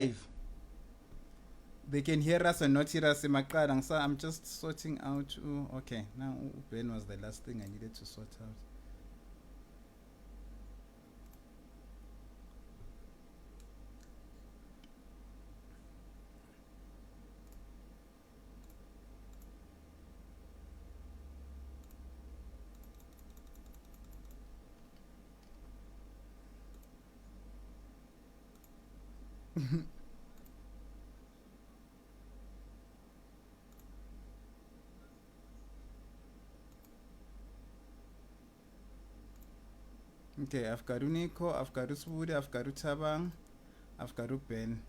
They can hear us and not hear us. So I'm just sorting out. Okay, now Ben was the last thing I needed to sort out. Okay, I've got Nico, I've got Swoody, I've got Tabang, I've got Ben.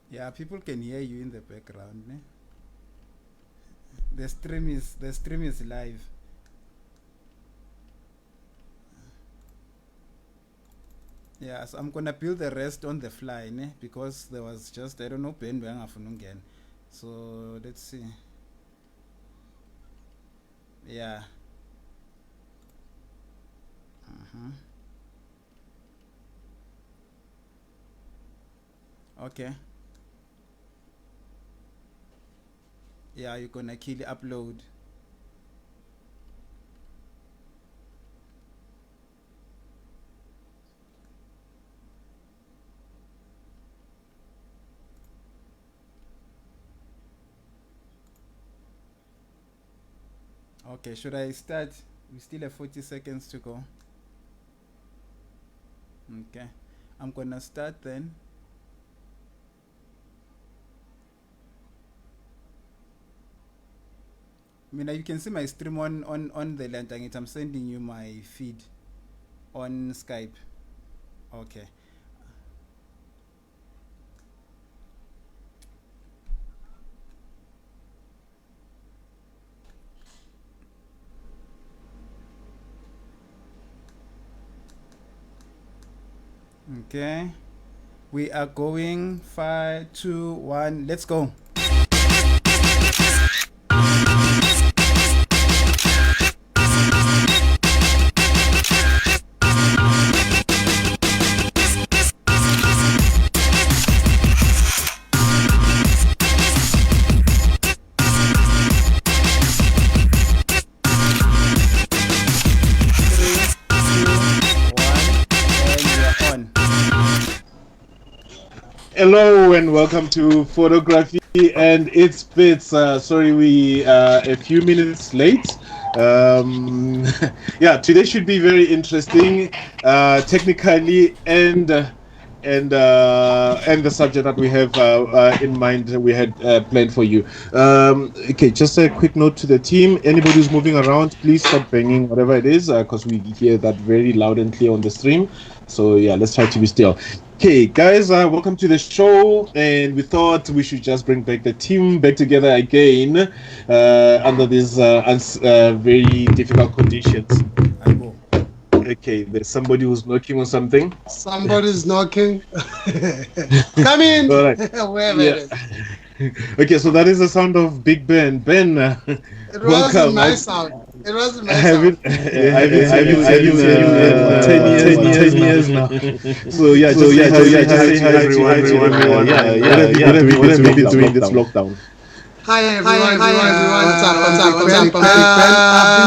Yeah, people can hear you in the background. Ne? The stream is live. Yeah, so I'm gonna build the rest on the fly, ne? Because there was just I don't know Ben again. So let's see. Yeah. Okay. Yeah, you're gonna kill upload. Okay, should I start? We still have 40 seconds to go. Okay, I'm gonna start then. You can see my stream on the Lantangit. I'm sending you my feed on Skype. Okay. Okay. We are going 5, 2, 1. Let's go. Hello and welcome to Photography and its Bits. Sorry, we a few minutes late. Yeah, today should be very interesting, technically and the subject that we have in mind we had planned for you. Okay, just a quick note to the team: anybody who's moving around, please stop banging whatever it is, because we hear that very loud and clear on the stream. So yeah, let's try to be still. Okay, guys, welcome to the show, and we thought we should just bring back the team back together again under these very difficult conditions. Okay, there's somebody who's knocking on something. Somebody's knocking. Come in. All right. Wherever it is. Okay, so that is the sound of Big Ben. Ben, It welcome. wasn't my sound. It wasn't my I've sound. been 10 years now. So yeah, just say hi everyone. What have you been doing this lockdown? Hi everyone. What's up?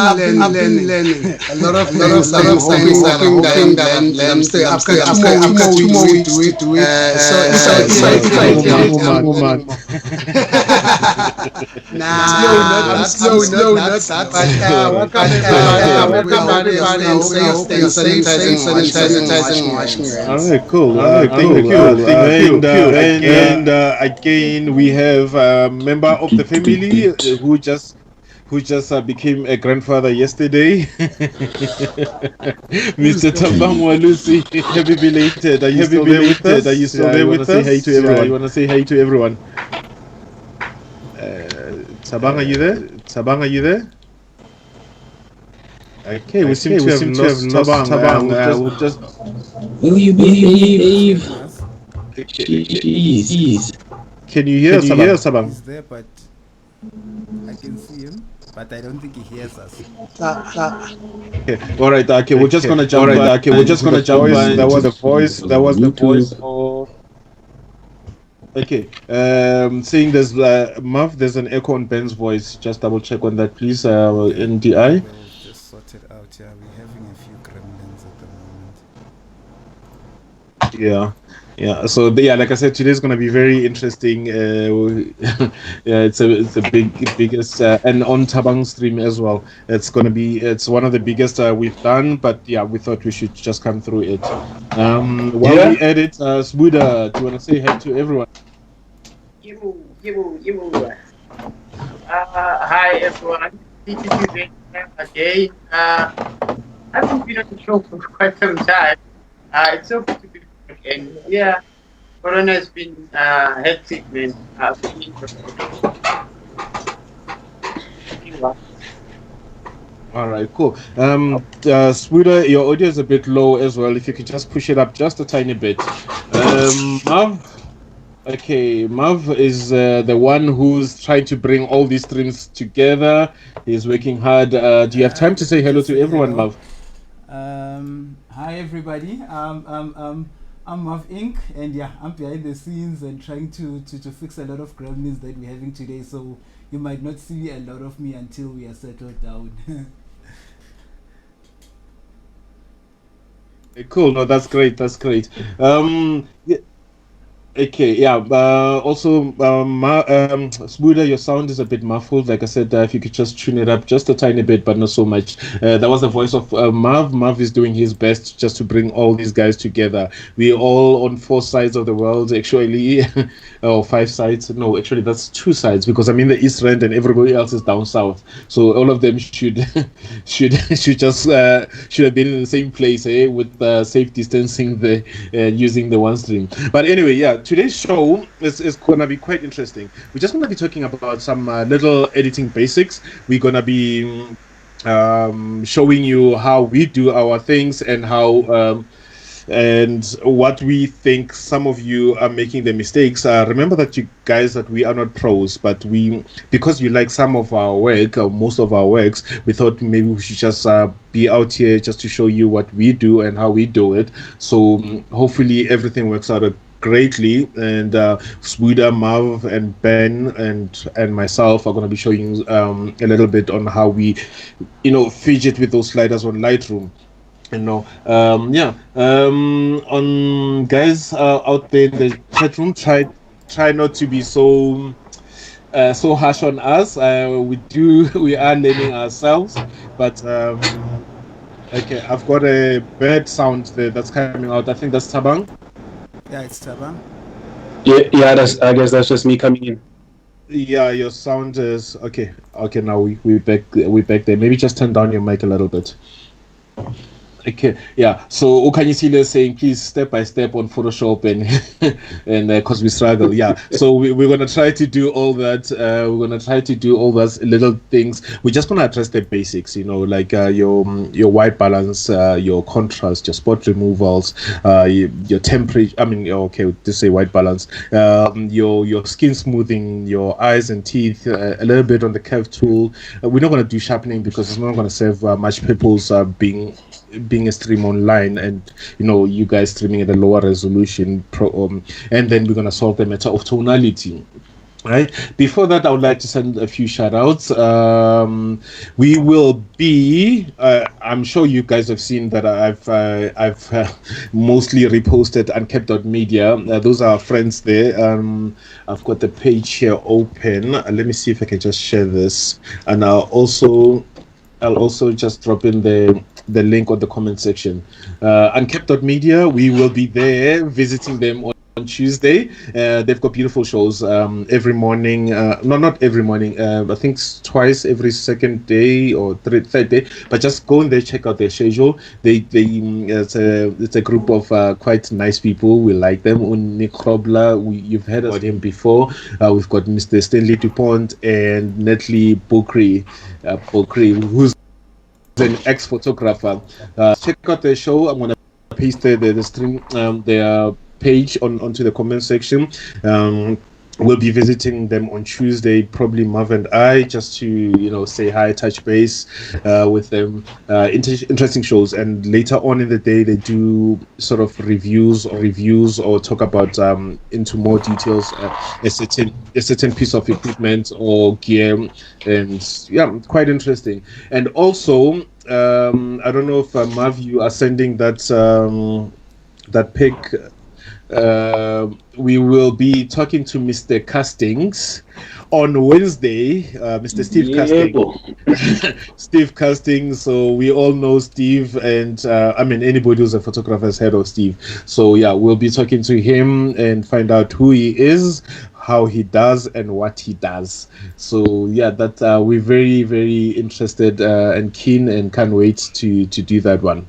I've been learning a lot of things. I'm hoping that I'm still. I've got 2 more weeks to do it. I'm slow, not that. But welcome everybody. And stay safe, sanitizing, washing your hands. Alright, cool. Thank you. And again, we have a member of the family who just became a grandfather yesterday. Mr. Tambamwa Lucy, happy belated. Are you still there with us? You want to say hi to everyone? Tabang, are you there? Okay, we seem to have lost Tabang. We'll just. Will you behave? Jeez. Can you hear Sabang? He's there, but I can see him, but I don't think he hears us. Okay. All right. Okay, we're just gonna jump. We're just gonna jump. That was the voice. That was the voice of. Okay. Seeing there's Muff, there's an echo on Ben's voice. Just double check on that, please. NDI. We'll just sort it out. Yeah, we're having a few gremlins at the moment. Yeah. Yeah, so like I said, today's gonna be very interesting. Yeah, it's a biggest and on Tabang stream as well. It's one of the biggest we've done, but yeah, we thought we should just come through it. While we edit, Smuda, do you want to say hi to everyone? Hi everyone. This is again. I haven't been on the show for quite some time. It's so good to be back, and yeah, Corona has been hectic, man. All right, cool. Smuda, your audio is a bit low as well. If you could just push it up just a tiny bit. Mav. Okay, Mav is the one who's trying to bring all these streams together. He's working hard. Do you have time to say hello to everyone, Mav? Hi everybody. I'm Mav Inc. and yeah, I'm behind the scenes and trying to fix a lot of gremlins that we're having today. So you might not see a lot of me until we are settled down. Cool. No, that's great. That's great. Yeah. Okay, yeah. Also, Smuda, your sound is a bit muffled. Like I said, if you could just tune it up just a tiny bit, but not so much. That was the voice of Mav. Mav is doing his best just to bring all these guys together. We're all on 4 sides of the world, actually. Or 5 sides. No, actually, that's 2 sides because I'm in the East Rand and everybody else is down south. So all of them should just should have been in the same place, with safe distancing, using the one stream. But anyway, yeah. Today's show is going to be quite interesting. We're just going to be talking about some little editing basics. We're going to be showing you how we do our things and how and what we think some of you are making the mistakes. Remember that you guys, that we are not pros, but because you like some of our work, or most of our works, we thought maybe we should just be out here just to show you what we do and how we do it. So hopefully everything works out greatly, and Smuda, Mav, and Ben, and myself are going to be showing a little bit on how we, fidget with those sliders on Lightroom. On guys out there in the chat room, try not to be so harsh on us. We are learning ourselves, but okay, I've got a bad sound there that's coming out. I think that's Tabang. Yeah, it's Tabang. Yeah, I guess that's just me coming in. Yeah, your sound is okay. Okay, now we're back there. Maybe just turn down your mic a little bit. Okay, yeah. So Okanyisile is saying, please step by step on Photoshop and because we struggle. Yeah. So we're gonna try to do all that. We're gonna try to do all those little things. We're just gonna address the basics. Like your white balance, your contrast, your spot removals, your temperature. I mean, okay, to say white balance. Your skin smoothing, your eyes and teeth. A little bit on the curve tool. We're not gonna do sharpening because it's not gonna serve much purpose. Being a stream online, and you guys streaming at a lower resolution, and then we're gonna solve the matter of tonality. Right. Before that, I would like to send a few shout outs. We will be, I'm sure you guys have seen that I've mostly reposted Unkept.media. Those are our friends there. I've got the page here open. Let me see if I can just share this. And I'll also just drop in the link on the comment section. Unkept.media, we will be there visiting them on Tuesday. They've got beautiful shows every morning. Not every morning. I think twice every second day or third day. But just go in there, check out their schedule. It's a group of quite nice people. We like them. Nick Krobler, you've heard about him before. We've got Mr. Stanley Dupont and Natalie Bokri, who's an ex-photographer. Check out their show. I'm gonna paste the stream their page onto the comment section. We'll be visiting them on Tuesday, probably Marv and I, just to say hi, touch base with them. Interesting shows, and later on in the day they do sort of reviews or talk about into more details a certain piece of equipment or gear, and yeah, quite interesting. And also, I don't know if Marv, you are sending that pic. We will be talking to Mr. Castings on Wednesday. Mr. Steve Castings. Steve Castings. So we all know Steve, and anybody who's a photographer has heard of Steve. So yeah, we'll be talking to him and find out who he is, how he does, and what he does. So yeah, that we're very, very interested and keen, and can't wait to do that one.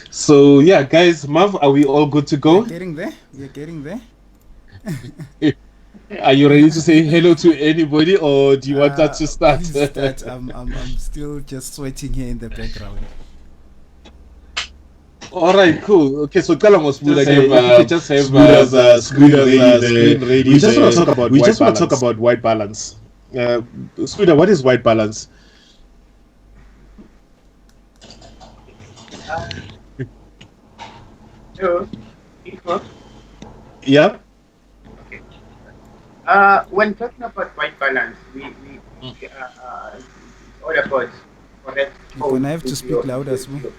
So yeah, guys, Marv, are we all good to go? We're getting there. Are you ready to say hello to anybody, or do you want that to start? Please start. I'm still just sweating here in the background. All right, cool. Okay, so Kalam was just have screen ready. We just want to talk about white balance. Scooter, what is white balance? Yeah. When talking about white balance, we all about correct. You're gonna have to speak louder as well.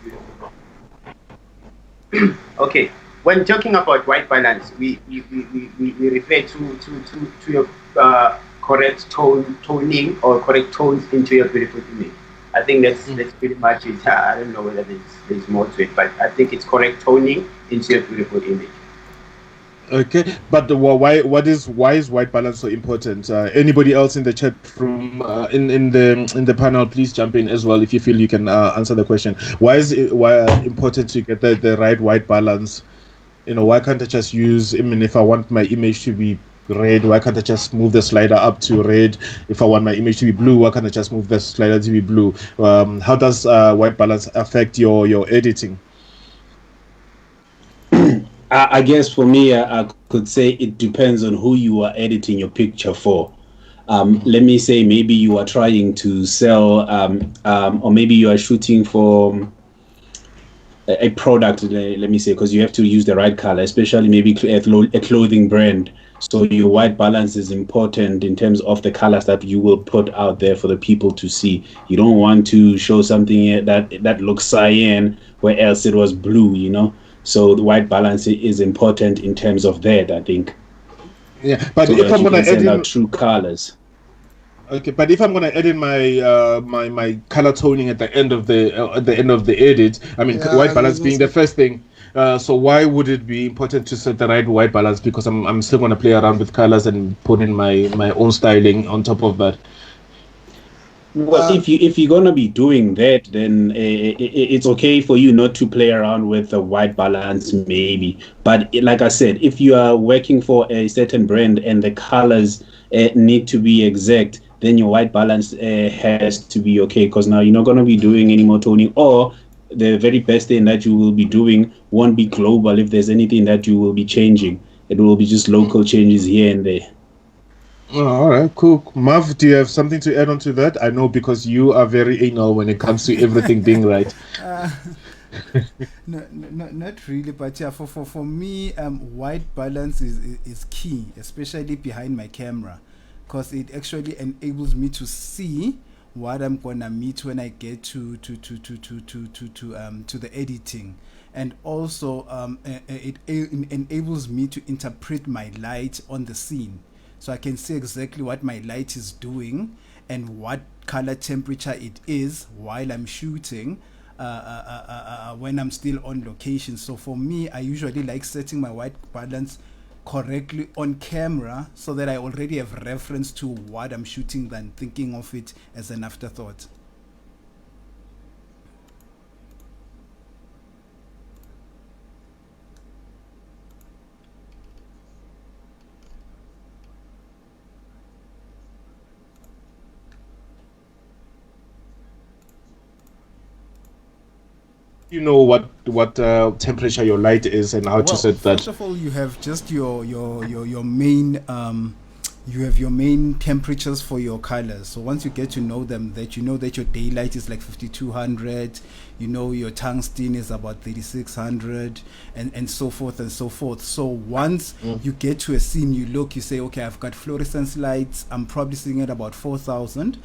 Okay. When talking about white balance, we refer to your correct toning or correct tones into your beautiful image. I think that's pretty much it. I don't know whether there's more to it, but I think it's correct toning into your beautiful image. Okay, but why is white balance so important? Anybody else in the chat room, in the panel, please jump in as well if you feel you can answer the question. Why is it important to get the right white balance? Why can't I just use? If I want my image to be red, why can't I just move the slider up to red? If I want my image to be blue, why can't I just move the slider to be blue? How does white balance affect your editing? I guess for me, I could say it depends on who you are editing your picture for. Let me say maybe you are trying to sell, or maybe you are shooting for a product, let me say, because you have to use the right color, especially maybe a clothing brand. So your white balance is important in terms of the colors that you will put out there for the people to see. You don't want to show something that looks cyan where else it was blue, So the white balance is important in terms of that, I think. Yeah, but so if I'm gonna add in true colors. Okay, but if I'm gonna add in my my color toning at the end of the edit, white balance being the first thing. So why would it be important to set the right white balance? Because I'm still gonna play around with colors and put in my own styling on top of that. Well, if you're gonna be doing that, then it's okay for you not to play around with the white balance, maybe. But like I said, if you are working for a certain brand and the colors need to be exact, then your white balance has to be okay, because now you're not gonna be doing any more toning, or the very best thing that you will be doing won't be global. If there's anything that you will be changing, it will be just local changes here and there. Oh, all right, cool. Marv, do you have something to add on to that? I know, because you are very anal when it comes to everything being right. No, not really, but yeah, for me, white balance is key, especially behind my camera, because it actually enables me to see what I'm gonna meet when I get to the editing, and also it enables me to interpret my light on the scene. So I can see exactly what my light is doing and what color temperature it is while I'm shooting when I'm still on location. So for me, I usually like setting my white balance correctly on camera so that I already have reference to what I'm shooting than thinking of it as an afterthought. you know what temperature your light is and how to set that? First of all, you have just your main you have your main temperatures for your colors. So once you get to know them, that you know that your daylight is like 5200, you know your tungsten is about 3600, and so forth and so forth. So once you get to a scene, you look, you say, okay, I've got fluorescence lights, I'm probably seeing at about 4000,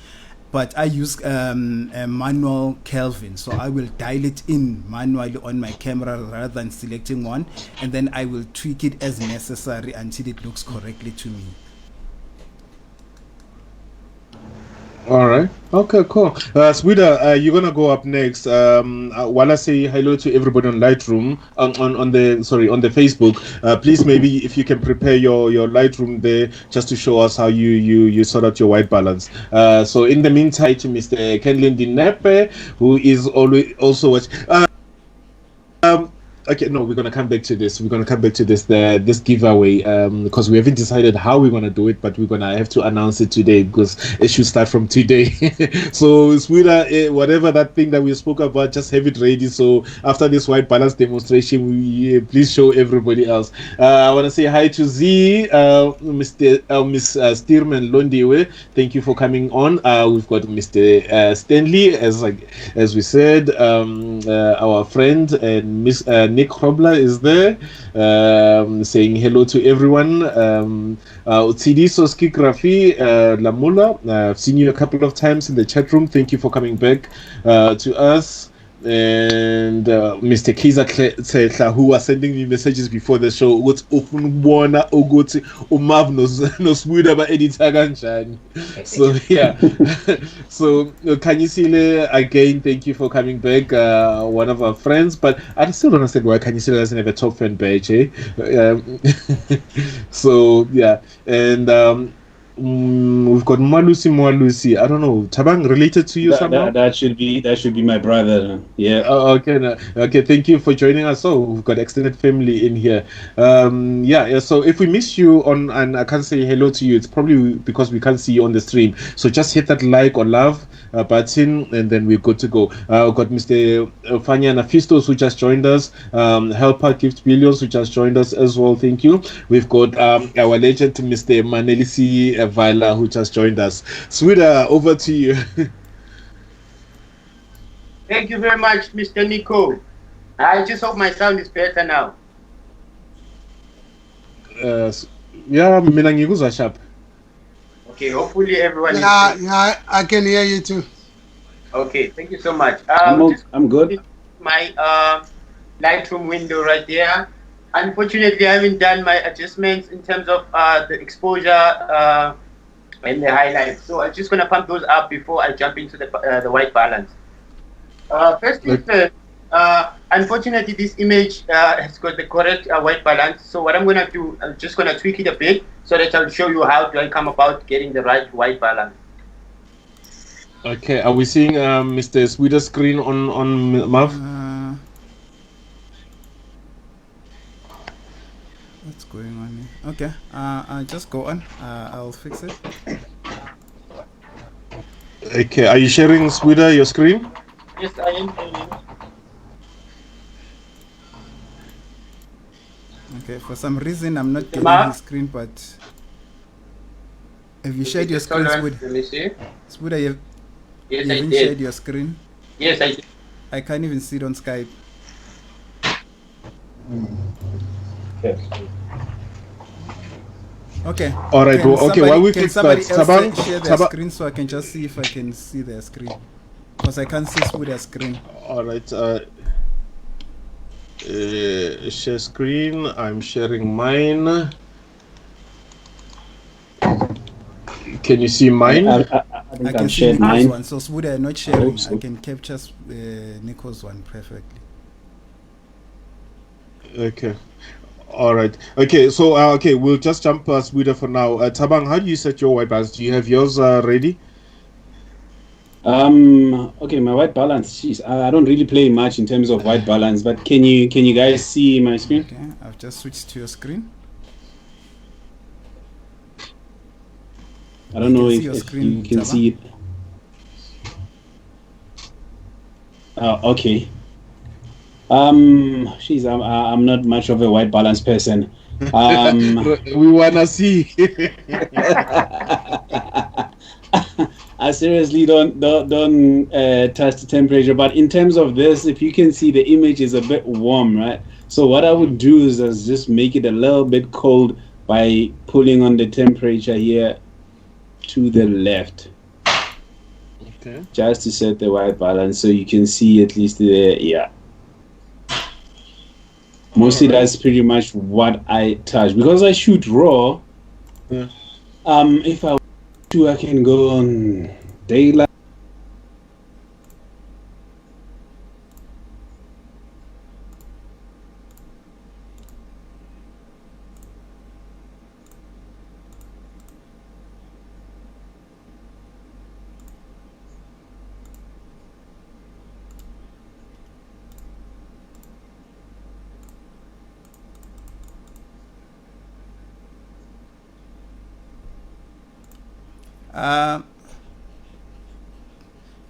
but I use a manual Kelvin, so I will dial it in manually on my camera rather than selecting one, and then I will tweak it as necessary until it looks correctly to me. All right. Okay, cool. Swida, you're gonna go up next. While I say hello to everybody on Lightroom, on the Facebook, please maybe if you can prepare your Lightroom there just to show us how you sort out your white balance. So in the meantime, to Mr. Kenlin Dinepe, who is always also watching. Okay, no, we're gonna come back to this. This giveaway, because we haven't decided how we're gonna do it, but we're gonna have to announce it today because it should start from today. So, Swida, whatever that thing that we spoke about, just have it ready. So after this white balance demonstration, please show everybody else. I want to say hi to Z, Miss Stearman Londiwe. Thank you for coming on. We've got Mr. Stanley, as we said, our friend, and Miss Nick Robler is there, saying hello to everyone. Tsidiso Skikrafi Lamula, I've seen you a couple of times in the chat room. Thank you for coming back to us. And Mr. Kiza Tsetla, who was sending me messages before the show, what's often one Ogoti Umav no smooth about Editagan. So yeah. So Kanyisile, again, thank you for coming back, one of our friends, but I still don't understand why Kanyisile doesn't have a top fan badge, eh? So yeah, and we've got Mwalusi. I don't know. Tabang related to you somehow? That should be my brother. Yeah. Okay. Thank you for joining us. So we've got extended family in here. Yeah. So if we miss you on and I can't say hello to you, it's probably because we can't see you on the stream. So just hit that like or love button, and then we're good to go. We've got Mr. Fanya Nafistos who just joined us. Helper Gift Billions who just joined us as well. Thank you. We've got our legend Mr. Manelisi Vila who just joined us. Swida, over to you. Thank you very much, Mr. Nico. I just hope my sound is better now. Yeah, Minangiguza sharp. Okay, hopefully everyone Yeah, I can hear you too. Okay, thank you so much. I'm good. My Lightroom window right there. Unfortunately, I haven't done my adjustments in terms of the exposure and the highlights. So I'm just going to pump those up before I jump into the white balance. First things first, unfortunately, this image has got the correct white balance. So what I'm going to do, I'm just going to tweak it a bit so that I'll show you how do I come about getting the right white balance. Okay, are we seeing Mr. Swida's screen on Mav? What's going on here? Okay, I'll just go on. I'll fix it. Okay, are you sharing, Swida, your screen? Yes, I am sharing. Okay, for some reason I'm not getting his screen, but have you shared your screen, Swida? Let me see. Swida, you Yes, haven't shared your screen? Yes, I did. I can't even see it on Skype. Okay. All right. While we fix that, share their screen so I can just see if I can see their screen, because I can't see their screen. All right. Share screen. I'm sharing mine. Can you see mine? I can see Nico's one. So Sbuda, not sharing. I can capture Nico's one perfectly. Okay. All right. Okay. So we'll just jump past Buddha for now. Tabang, how do you set your white balance? Do you have yours ready? Okay, my white balance. Jeez, I don't really play much in terms of white balance, but can you guys see my screen? Okay, I've just switched to your screen. I don't know if you can see it. Okay. I'm not much of a white balance person. We wanna see. I seriously don't touch the temperature. But in terms of this, if you can see, the image is a bit warm, right? So what I would do is just make it a little bit cold by pulling on the temperature here to the left. Okay. Just to set the white balance, so you can see at least the Mostly that's pretty much what I touch because I shoot raw. Yeah. If I to, I can go on daylight.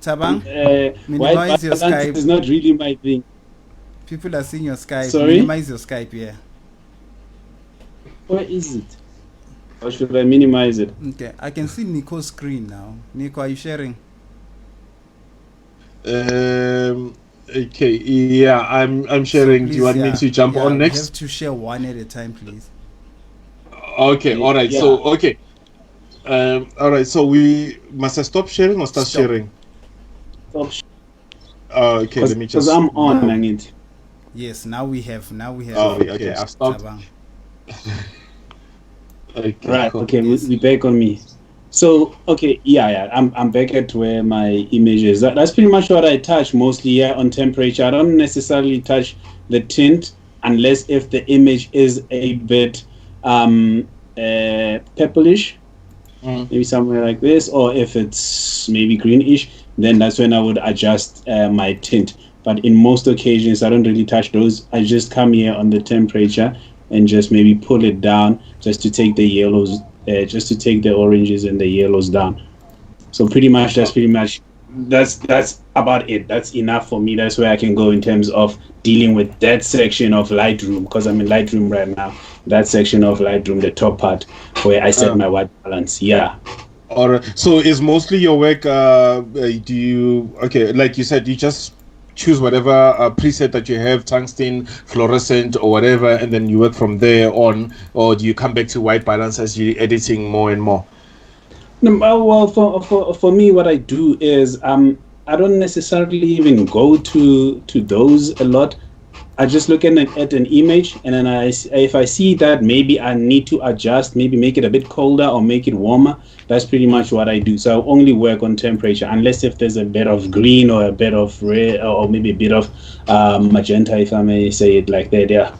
Tabang, White minimize your balance Skype. is not really my thing. People are seeing your Skype. Sorry? Minimize your Skype, yeah. Where is it? Or should I minimize it? Okay, I can see Nico's screen now. Nico, are you sharing? Okay, yeah, I'm sharing. Do you want me to jump on next? You have to share one at a time, please. Okay, all right. Yeah. So okay, all right. So must I stop sharing or start sharing? Okay, let me just. Because I'm on, Langit. Yes, now we have. Oh, okay. I've stopped. Tabang. Okay, Right. cool. Okay, we back on me. So okay, yeah. I'm back at where my image is. That's pretty much what I touch mostly. Yeah, on temperature. I don't necessarily touch the tint unless if the image is a bit purplish, maybe somewhere like this, or if it's maybe greenish, then that's when I would adjust my tint. But in most occasions, I don't really touch those. I just come here on the temperature and just maybe pull it down just to take the yellows, just to take the oranges and the yellows down. So pretty much that's about it. That's enough for me. That's where I can go in terms of dealing with that section of Lightroom, because I'm in Lightroom right now. That section of Lightroom, the top part where I set my white balance. Yeah. All right. So is mostly your work? Do you like you said, you just choose whatever preset that you have, tungsten, fluorescent, or whatever, and then you work from there on, or do you come back to white balance as you're editing more and more? No, well, for me, what I do is I don't necessarily even go to those a lot. I just look at an image, and then if I see that maybe I need to adjust, maybe make it a bit colder or make it warmer, that's pretty much what I do. So I only work on temperature, unless if there's a bit of green or a bit of red or maybe a bit of magenta, if I may say it like that. Yeah.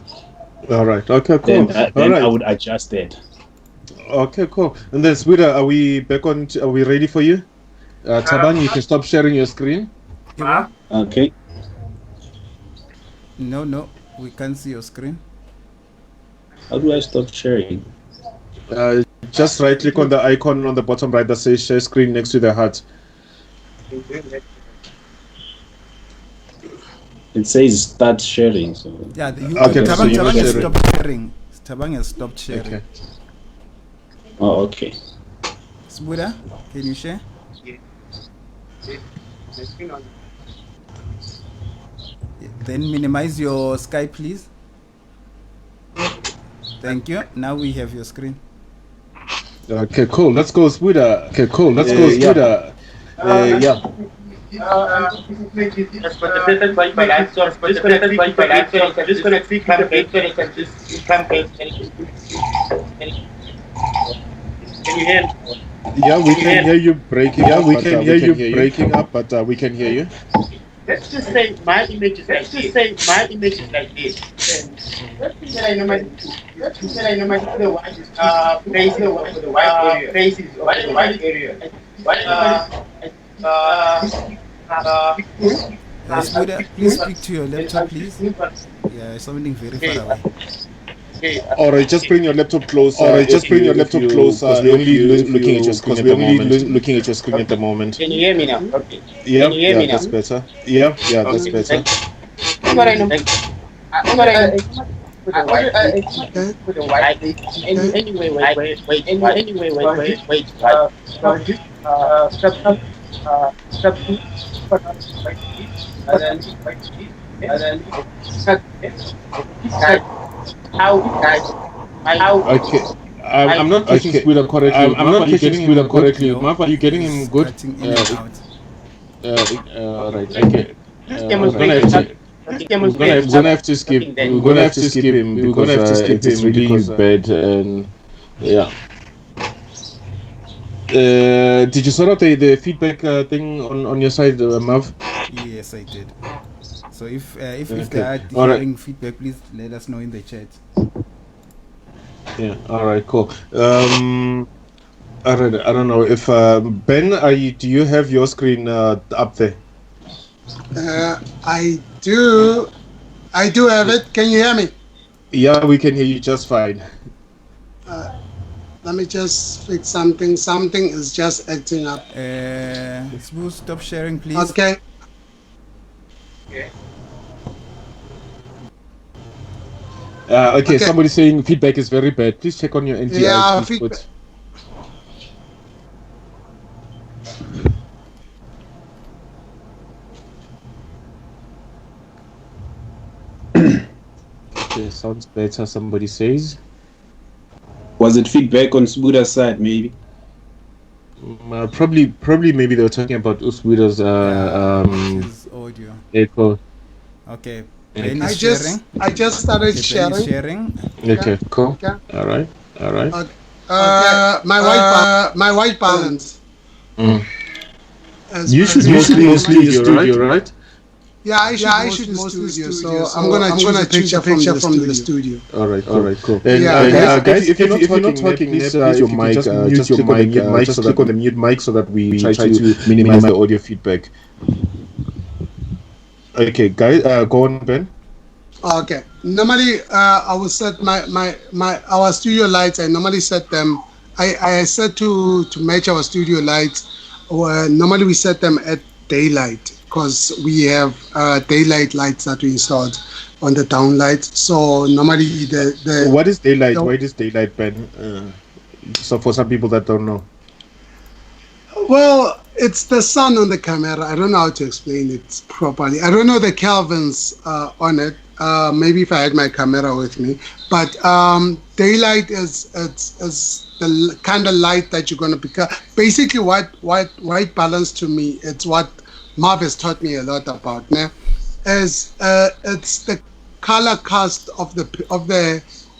All right. Okay. Cool. Then I would adjust that. Okay. Cool. And then, Sweeter, are we back on? Are we ready for you? Tabang, you can stop sharing your screen. Okay. No, we can't see your screen. How do I stop sharing? Just right click on the icon on the bottom right that says share screen next to the heart. It says start sharing. So. Yeah, Okay, so you Tabang has share it. stopped sharing. Tabang has stopped sharing. Okay. Oh, okay. Sbuda, can you share? Then minimize your Skype, please. Thank you. Now we have your screen. Okay, cool. Let's go, Sbuda. Okay, cool. Let's go, Sbuda. Yeah. Can you hear me? Yeah, we can hear you breaking. Yeah, we can hear you breaking up, but we can hear you. Let's just say my image is like this. Let's say that I normally do. The white is the white area. Faces of the white area. Sbuda, please speak to your laptop, please. Yeah, something very far away. All right, just bring your laptop closer. Because we're only looking at your screen at the moment. Looking at your screen at the moment. Can you hear me now? Okay. Yeah, Can you hear me now? that's better. Yeah, that's better. Okay. I'm not catching Squidder correctly. I'm not catching Squidder correctly. Marv, are you getting him good? Cutting in and out. Right. Okay. We're gonna have to skip. We're gonna have to skip him because it's really bad. And yeah. Did you sort out the feedback thing on your side, Marv? Yes, I did. So if Okay. there are All right. differing feedback, please let us know in the chat. Yeah. All right. Cool. I don't know if Ben, do you have your screen up there? I do have it. Can you hear me? Yeah, we can hear you just fine. Let me just fix something. Something is just acting up. Sbu, stop sharing, please. Okay. Okay, somebody saying feedback is very bad. Please check on your NTI. Yeah, please, feedback. Okay, sounds better, somebody says. Was it feedback on Sbuda's side, maybe? Probably maybe they were talking about Usbuda's His audio. echo. Okay. Yeah. Ben I is sharing. just started Okay, Ben is sharing. sharing. Okay, cool. Okay. All right. My white balance. Mm. You should Mostly in the studio, right? Yeah, I should mostly studio. So I'm gonna choose a picture from the studio. All right, cool. Yeah, guys, if you're not talking, please use your mic. Just mute your mic. Just click on the mute mic so that we try to minimize the audio feedback. Okay, guys, go on, Ben. Okay. Normally, I will set our studio lights. I normally set them. I set to match our studio lights. Normally we set them at daylight because we have daylight lights that we installed on the downlight. So normally the What is daylight? Why is daylight, Ben? So for some people that don't know. Well, it's the sun on the camera. I don't know how to explain it properly. I don't know the kelvins on it. Maybe if I had my camera with me, but daylight is the kind of light that you're gonna pick up. Basically, white balance to me, it's what Marv has taught me a lot about. It's the color cast of the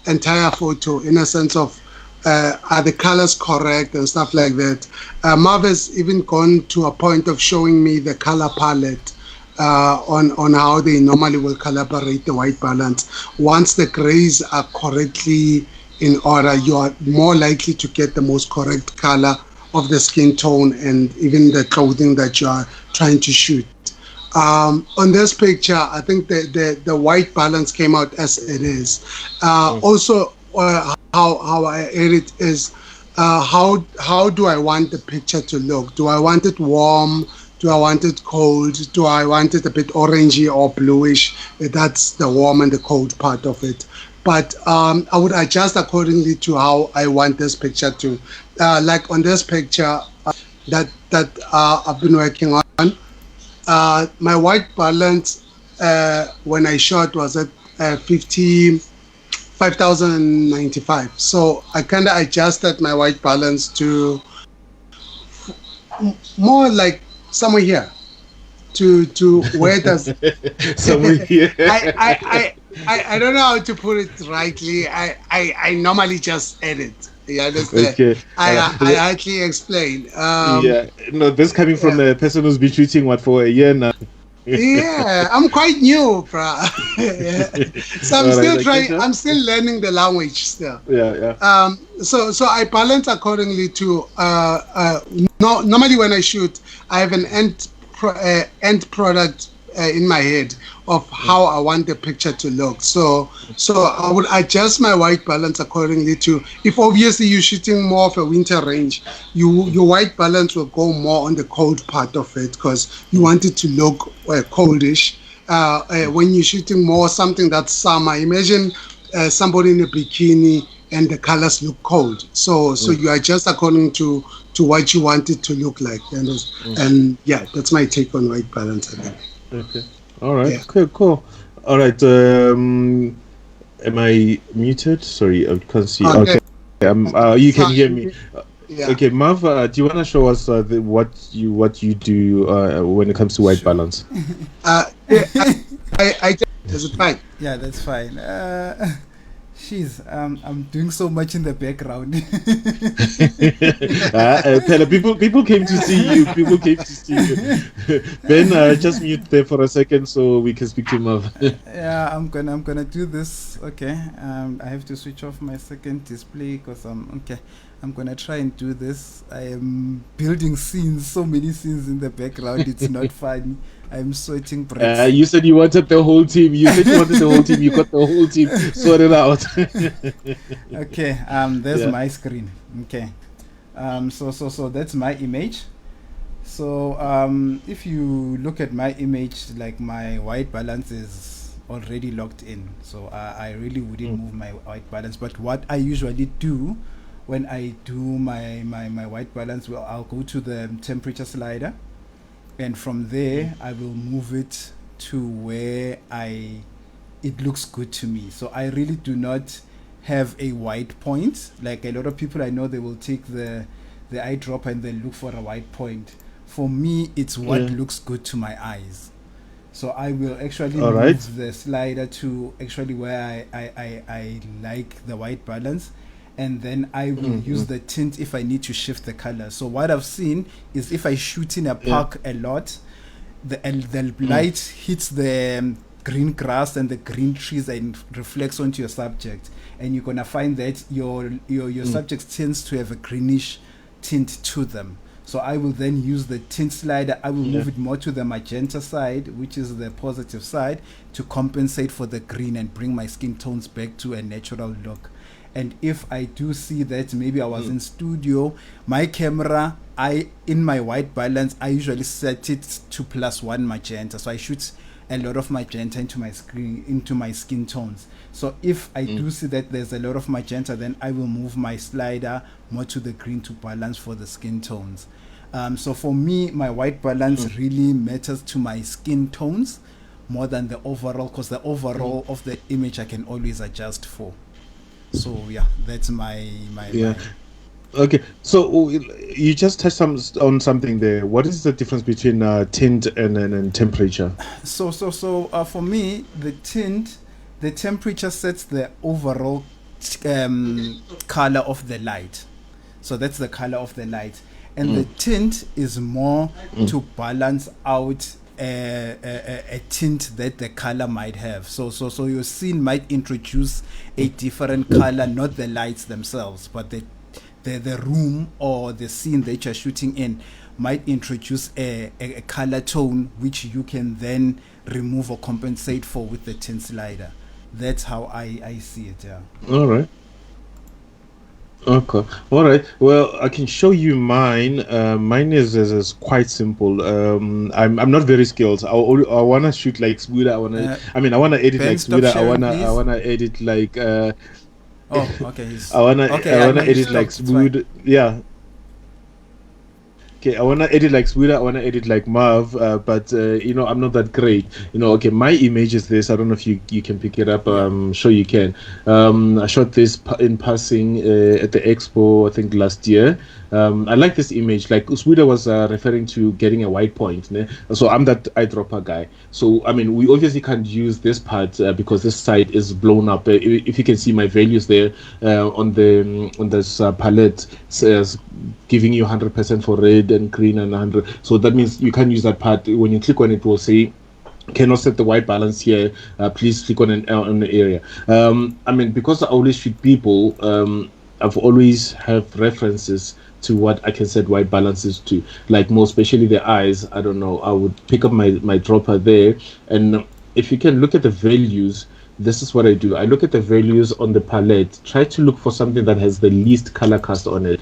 entire photo in a sense of are the colors correct and stuff like that. Marv has even gone to a point of showing me the color palette on how they normally will calibrate the white balance. Once the grays are correctly in order, you are more likely to get the most correct color of the skin tone and even the clothing that you are trying to shoot. On this picture, I think the white balance came out as it is. Also, how I edit is how do I want the picture to look? Do I want it warm? Do I want it cold? Do I want it a bit orangey or bluish? That's the warm and the cold part of it. But I would adjust accordingly to how I want this picture to. Like on this picture that I've been working on, my white balance when I shot was at 55,095. So I kind of adjusted my white balance to more like somewhere here to where does somewhere here. I don't know how to put it rightly. I normally just edit. Yeah, okay. I actually explain. Yeah, no, this coming from a person who's been shooting for a year now. Yeah, I'm quite new, bro. So I'm still trying. I'm still learning the language still. Yeah. So I balance accordingly to. Normally when I shoot, I have an end product in my head of how I want the picture to look. So I would adjust my white balance accordingly to. If obviously you're shooting more of a winter range, your white balance will go more on the cold part of it because you want it to look coldish. when you're shooting more something that's summer. Imagine somebody in a bikini and the colors look cold. So you adjust according to what you want it to look like. And yeah, that's my take on white balance. I think. Okay. All right. Yeah. Okay. Cool. All right. Am I muted? Sorry, I can't see. Okay. You can hear me. Yeah. Okay, Mav, do you want to show us what you do when it comes to white balance? Is it fine? Yeah, that's fine. I'm doing so much in the background. People came to see you. People came to see you. Ben, just mute there for a second so we can speak to Mav. Yeah, I'm gonna do this. Okay. I have to switch off my second display because I'm gonna try and do this. I am building scenes, so many scenes in the background. It's not funny. I'm sweating bricks. You said you wanted the whole team. You said you wanted the whole team. You got the whole team sorted out. Okay. There's my screen. Okay. So that's my image. So if you look at my image, like my white balance is already locked in. So I really wouldn't move my white balance. But what I usually do when I do my white balance, well, I'll go to the temperature slider, and from there I will move it to where it looks good to me. So I really do not have a white point. Like a lot of people I know, they will take the eyedropper and they look for a white point. For me, it's what looks good to my eyes. So I will actually move the slider to actually where I like the white balance, and then I will use the tint if I need to shift the color. So what I've seen is if I shoot in a park a lot, the light hits the green grass and the green trees and reflects onto your subject, and you're gonna find that your subject tends to have a greenish tint to them. So I will then use the tint slider. I will move it more to the magenta side, which is the positive side, to compensate for the green and bring my skin tones back to a natural look. And if I do see that maybe I was in studio, my camera, in my white balance, I usually set it to +1 magenta. So I shoot a lot of magenta into my skin tones. So if I do see that there's a lot of magenta, then I will move my slider more to the green to balance for the skin tones. So for me, my white balance really matters to my skin tones more than the overall, because the overall of the image I can always adjust for. So yeah, that's my. Okay, so you just touched on something there. What is the difference between tint and temperature? So for me, the temperature sets the overall color of the light. So that's the color of the light, and the tint is more to balance out a tint that the color might have. So your scene might introduce a different color, not the lights themselves, but the room or the scene that you're shooting in might introduce a color tone which you can then remove or compensate for with the tint slider. That's how I see it. Yeah. All right. Okay. All right. Well, I can show you mine. Mine is quite simple. I'm not very skilled. I wanna shoot like Smuda. I wanna edit Ben, like stop Smuda. sharing, I wanna edit like. Oh, okay. I wanna edit like It's fine. Smuda. Yeah. Okay, I wanna edit like Smuda. I wanna edit like Mav. But I'm not that great. Okay, my image is this. I don't know if you can pick it up. I'm sure you can. I shot this in passing at the expo, I think last year. I like this image. Like Smuda was referring to getting a white point. Ne? So I'm that eyedropper guy. So we obviously can't use this part because this side is blown up. If you can see my values there on this palette, says giving you 100% for red and green and 100. So that means you can't use that part. When you click on it, it will say cannot set the white balance here. Please click on the area. Because I always shoot people, I've always have references to what I can set white balances to, like more especially the eyes. I don't know, I would pick up my dropper there, and if you can look at the values, this is what I do. I look at the values on the palette, try to look for something that has the least color cast on it.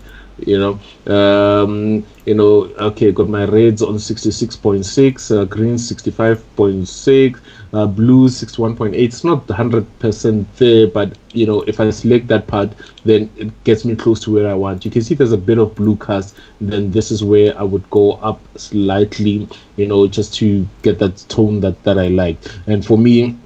Okay, got my reds on 66.6, green 65.6, blue 61.8. It's not 100% there, but if I select that part, then it gets me close to where I want. You can see there's a bit of blue cast. Then this is where I would go up slightly, just to get that tone that I like. And for me,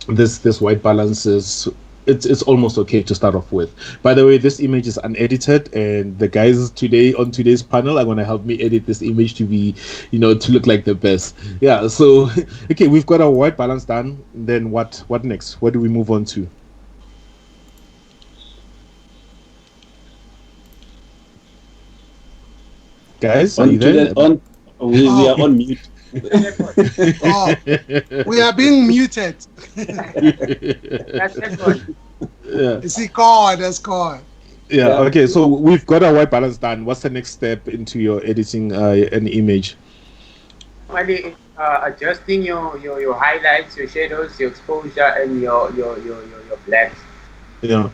this white balance is it's almost okay to start off with. By the way, this image is unedited, and the guys today on today's panel are going to help me edit this image to be, to look like the best. Yeah. So, okay, we've got our white balance done. Then what next? What do we move on to? Guys, are you there? We are on mute. Oh, we are being muted. That's one. Yeah. Is he called? That's called. Yeah. Okay. So we've got our white balance done. What's the next step into your editing an image? Normally, adjusting your highlights, your shadows, your exposure, and your blacks. Yeah.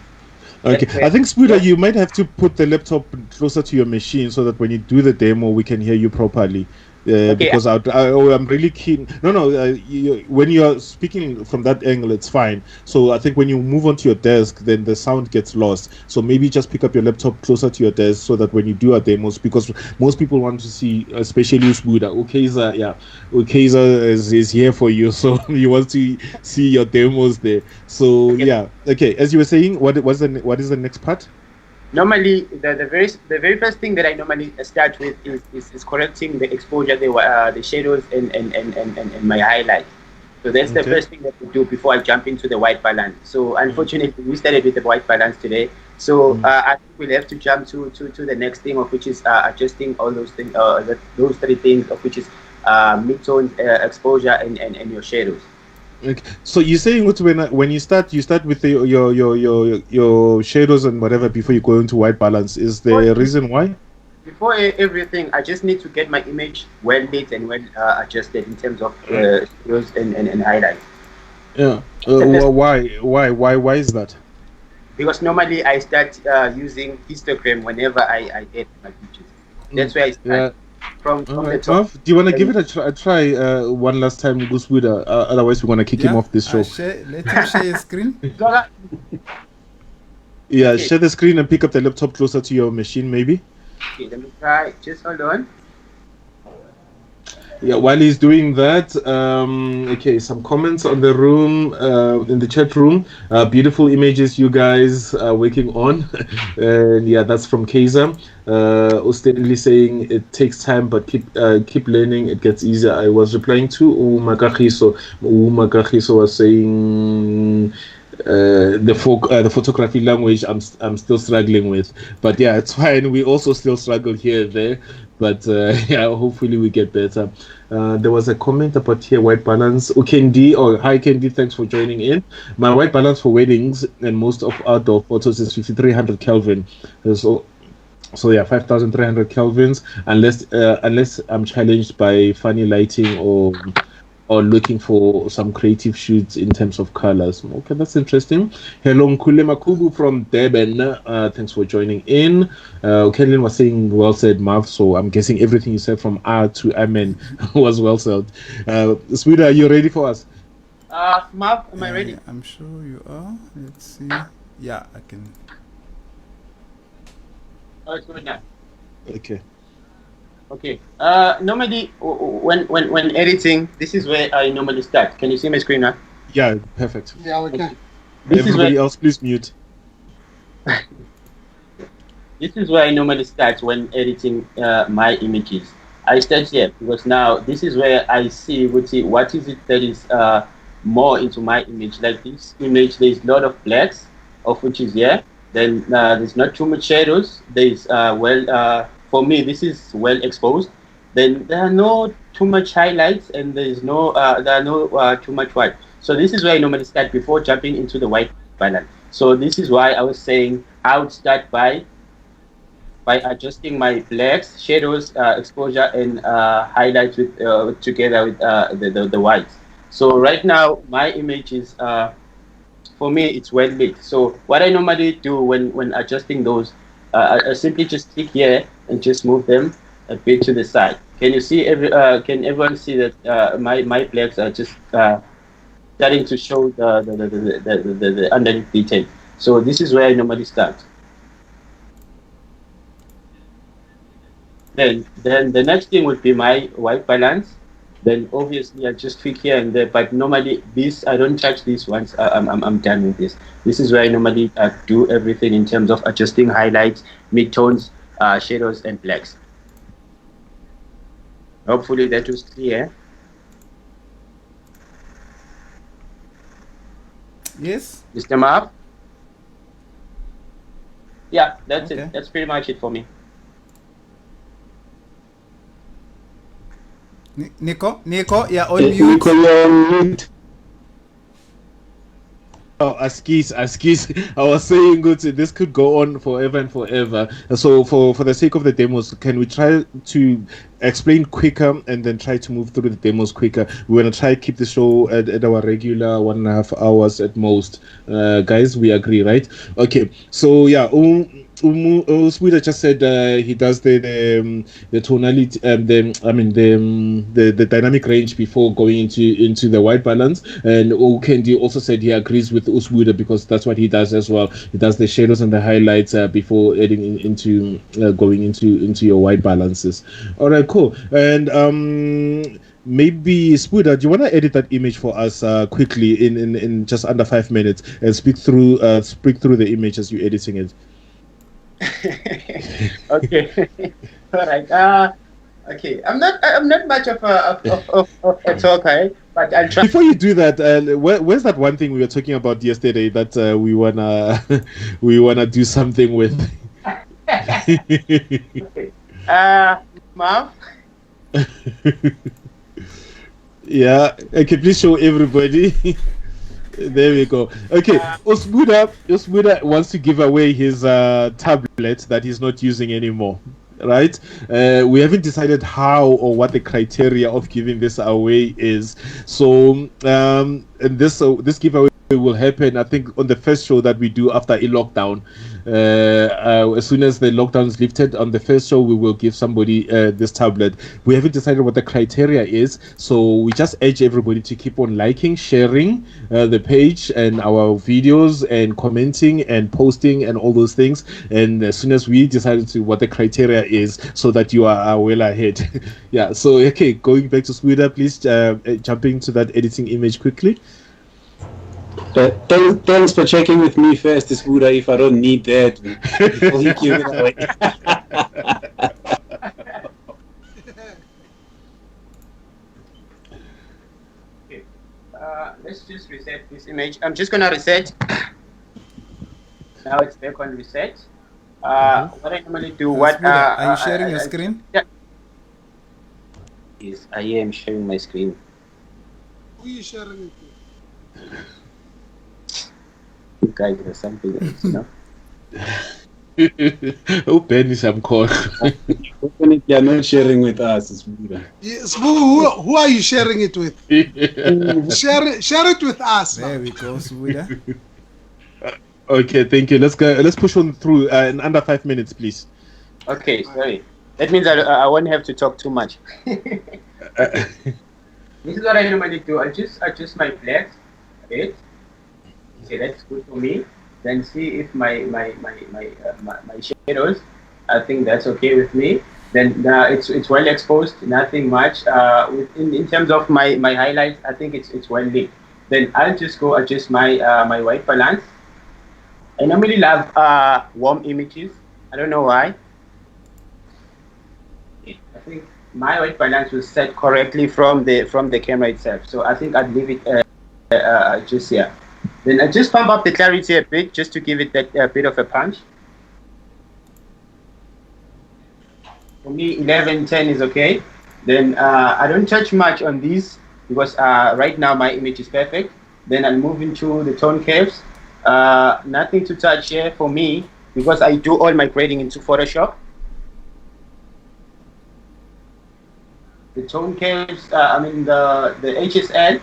Okay. I think, Spuda, you might have to put the laptop closer to your machine so that when you do the demo, we can hear you properly. Because I'm really keen. When you're speaking from that angle, it's fine. So I think when you move onto your desk, then the sound gets lost. So maybe just pick up your laptop closer to your desk so that when you do our demos, because most people want to see, especially Spuda, Ukeza is here for you, so you want to see your demos there. So yeah, okay. As you were saying, what is the next part? Normally, the very first thing that I normally start with is correcting the exposure, the shadows, and my highlight. So that's the first thing that we do before I jump into the white balance. So unfortunately, we started with the white balance today. So I think we'll have to jump to the next thing, of which is adjusting all those things, those three things, of which is mid-tone, exposure, and your shadows. Okay. So you're saying when you start with your shadows and whatever before you go into white balance. Is there a reason why? Before everything, I just need to get my image well lit and well adjusted in terms of shadows and highlights. Yeah. Why is that? Because normally I start using histogram whenever I edit my pictures. That's where I start. Yeah. From the top. Do you want to give it a try one last time, Gusbuda? Otherwise, we're going to kick him off this show. Let him share his screen. Yeah, share the screen and pick up the laptop closer to your machine, maybe. Okay, let me try. Just hold on. Yeah, while he's doing that, some comments on the room, in the chat room. Beautiful images you guys are working on. And yeah, that's from Kaiser. Ostensibly saying it takes time, but keep learning, it gets easier. I was replying to Umakahiso. Umakahiso was saying the photography language I'm still struggling with, but yeah, it's fine. We also still struggle here and there, but yeah, hopefully we get better. There was a comment about here white balance. Kendi, hi Kendi, thanks for joining in. My white balance for weddings and most of outdoor photos is 5300 Kelvin. So yeah, 5,300 kelvins, unless I'm challenged by funny lighting or looking for some creative shoots in terms of colors. Okay, that's interesting. Hello, Nkule Makubu from Durban. Thanks for joining in. Kenlin was saying, well said, Marv. So I'm guessing everything you said from R to Amen was well said. Spuda, are you ready for us? Marv, am I ready? I'm sure you are. Let's see. Yeah, I can. Oh, it's good now. Okay. Okay. Normally, when editing, this is where I normally start. Can you see my screen now? Yeah, perfect. Yeah, we can. Everybody else, please mute. This is where I normally start when editing my images. I start here because now this is where I see what is it that is more into my image. Like this image, there's a lot of blacks, of which is here. Then there's not too much shadows. There's for me, this is well exposed. Then there are no too much highlights, and there are no too much white. So this is where I normally start before jumping into the white balance. So this is why I was saying I would start by adjusting my blacks, shadows, exposure, and highlights with together with the whites. So right now my image is for me it's well lit. So what I normally do when adjusting those, I simply just click here and just move them a bit to the side. Can you see can everyone see that my blacks are just starting to show the underneath detail? So this is where I normally start. Then the next thing would be my white balance. Then obviously I just tweak here and there, but normally this I don't touch these ones. I'm done with this. This is where I normally do everything in terms of adjusting highlights, midtones, shadows, and blacks. Hopefully that was clear. Yes. Mr. Marv? Yeah, that's Okay. it. That's pretty much it for me. Nico, yeah, on mute. Nico, you're on mute. Oh, Askis. I was saying, good. This could go on forever and forever. So, for the sake of the demos, can we try to explain quicker and then try to move through the demos quicker? We're gonna try to keep the show at our regular 1.5 hours at most. Guys, we agree, right? Okay. So yeah, Sweeter just said he does the tonality, the dynamic range before going into the white balance, and Kendi also said he agrees with Usbuda because that's what he does as well. He does the shadows and the highlights before adding into going into your white balances. All right, cool. And maybe Spuda, do you want to edit that image for us quickly in just under 5 minutes and speak through the image as you're editing it? Okay. All right. Okay. I'm not much of a talker, but I'll try. Before you do that, where's that one thing we were talking about yesterday that we wanna do something with? Okay. Marv? Yeah. Okay, please show everybody. There we go. Okay, Osmuda wants to give away his tablet that he's not using anymore. Right? We haven't decided how or what the criteria of giving this away is. So, and this giveaway will happen, I think, on the first show that we do after a lockdown. As soon as the lockdown is lifted, on the first show we will give somebody this tablet. We haven't decided what the criteria is, so we just urge everybody to keep on liking, sharing the page and our videos, and commenting and posting and all those things. And as soon as we decide to what the criteria is, so that you are well ahead. Yeah. So okay, going back to Sweeter, please jump into that editing image quickly. Thanks for checking with me first, Spuda, if I don't need that before you give it away. Okay. Let's just reset this image. I'm just gonna reset. Now it's back on reset. What I normally do, Are you sharing your screen? Yeah. Yes, I am sharing my screen. Who are you sharing it with? You guys are something else, you know? Oh, Ben is some call. Definitely are not sharing with us, Spuda. Yes, who are you sharing it with? Share it with us. There we go, Sweeter. Okay, thank you. Let's go. Let's push on through in under 5 minutes, please. Okay, sorry. That means I won't have to talk too much. This is what I normally do. I just adjust my blacks, right? Okay, that's good for me. Then see if my shadows, I think that's okay with me. Then it's well exposed, nothing much. In terms of my highlights, I think it's well lit. Then I'll just go adjust my my white balance. I normally love warm images. I don't know why. I think my white balance was set correctly from the camera itself. So I think I'd leave it just here. Then I just pump up the clarity a bit, just to give it that bit of a punch. For me, 11:10 is okay. Then I don't touch much on these because right now my image is perfect. Then I'll move into the tone curves. Nothing to touch here for me because I do all my grading into Photoshop. The tone curves, the HSL.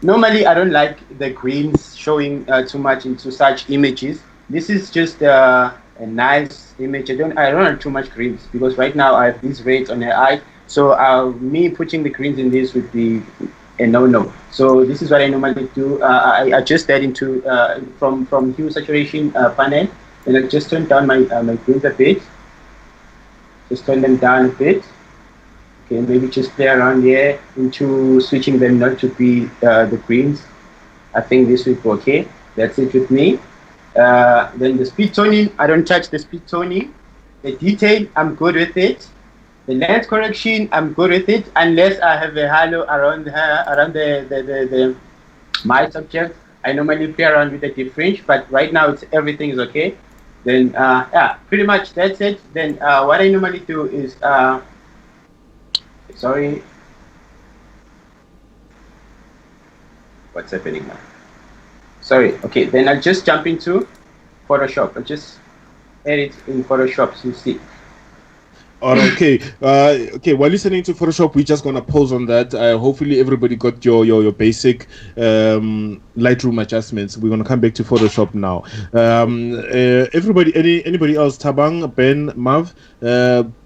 Normally, I don't like the greens showing too much into such images. This is just a nice image. I don't want too much greens because right now I have these reds on the eye. So me putting the greens in this would be a no. So this is what I normally do. I adjust that into from hue saturation panel, and I just turn down my greens a bit. Just turn them down a bit. Okay, maybe just play around here into switching them not to be the greens. I think this will be okay. That's it with me. Then the speed toning, I don't touch the speed toning. The detail, I'm good with it. The lens correction, I'm good with it, unless I have a halo around the my subject. I normally play around with the difference, but right now everything is okay. Then yeah, pretty much that's it. Then what I normally do is sorry, what's happening now? Sorry. Okay, then I'll just jump into Photoshop. I'll just edit in Photoshop so you see. All right, okay. Okay, while listening to Photoshop, we're just gonna pause on that. Hopefully everybody got your basic Lightroom adjustments. We're gonna come back to Photoshop now. Anybody else? Tabang, Ben, Mav,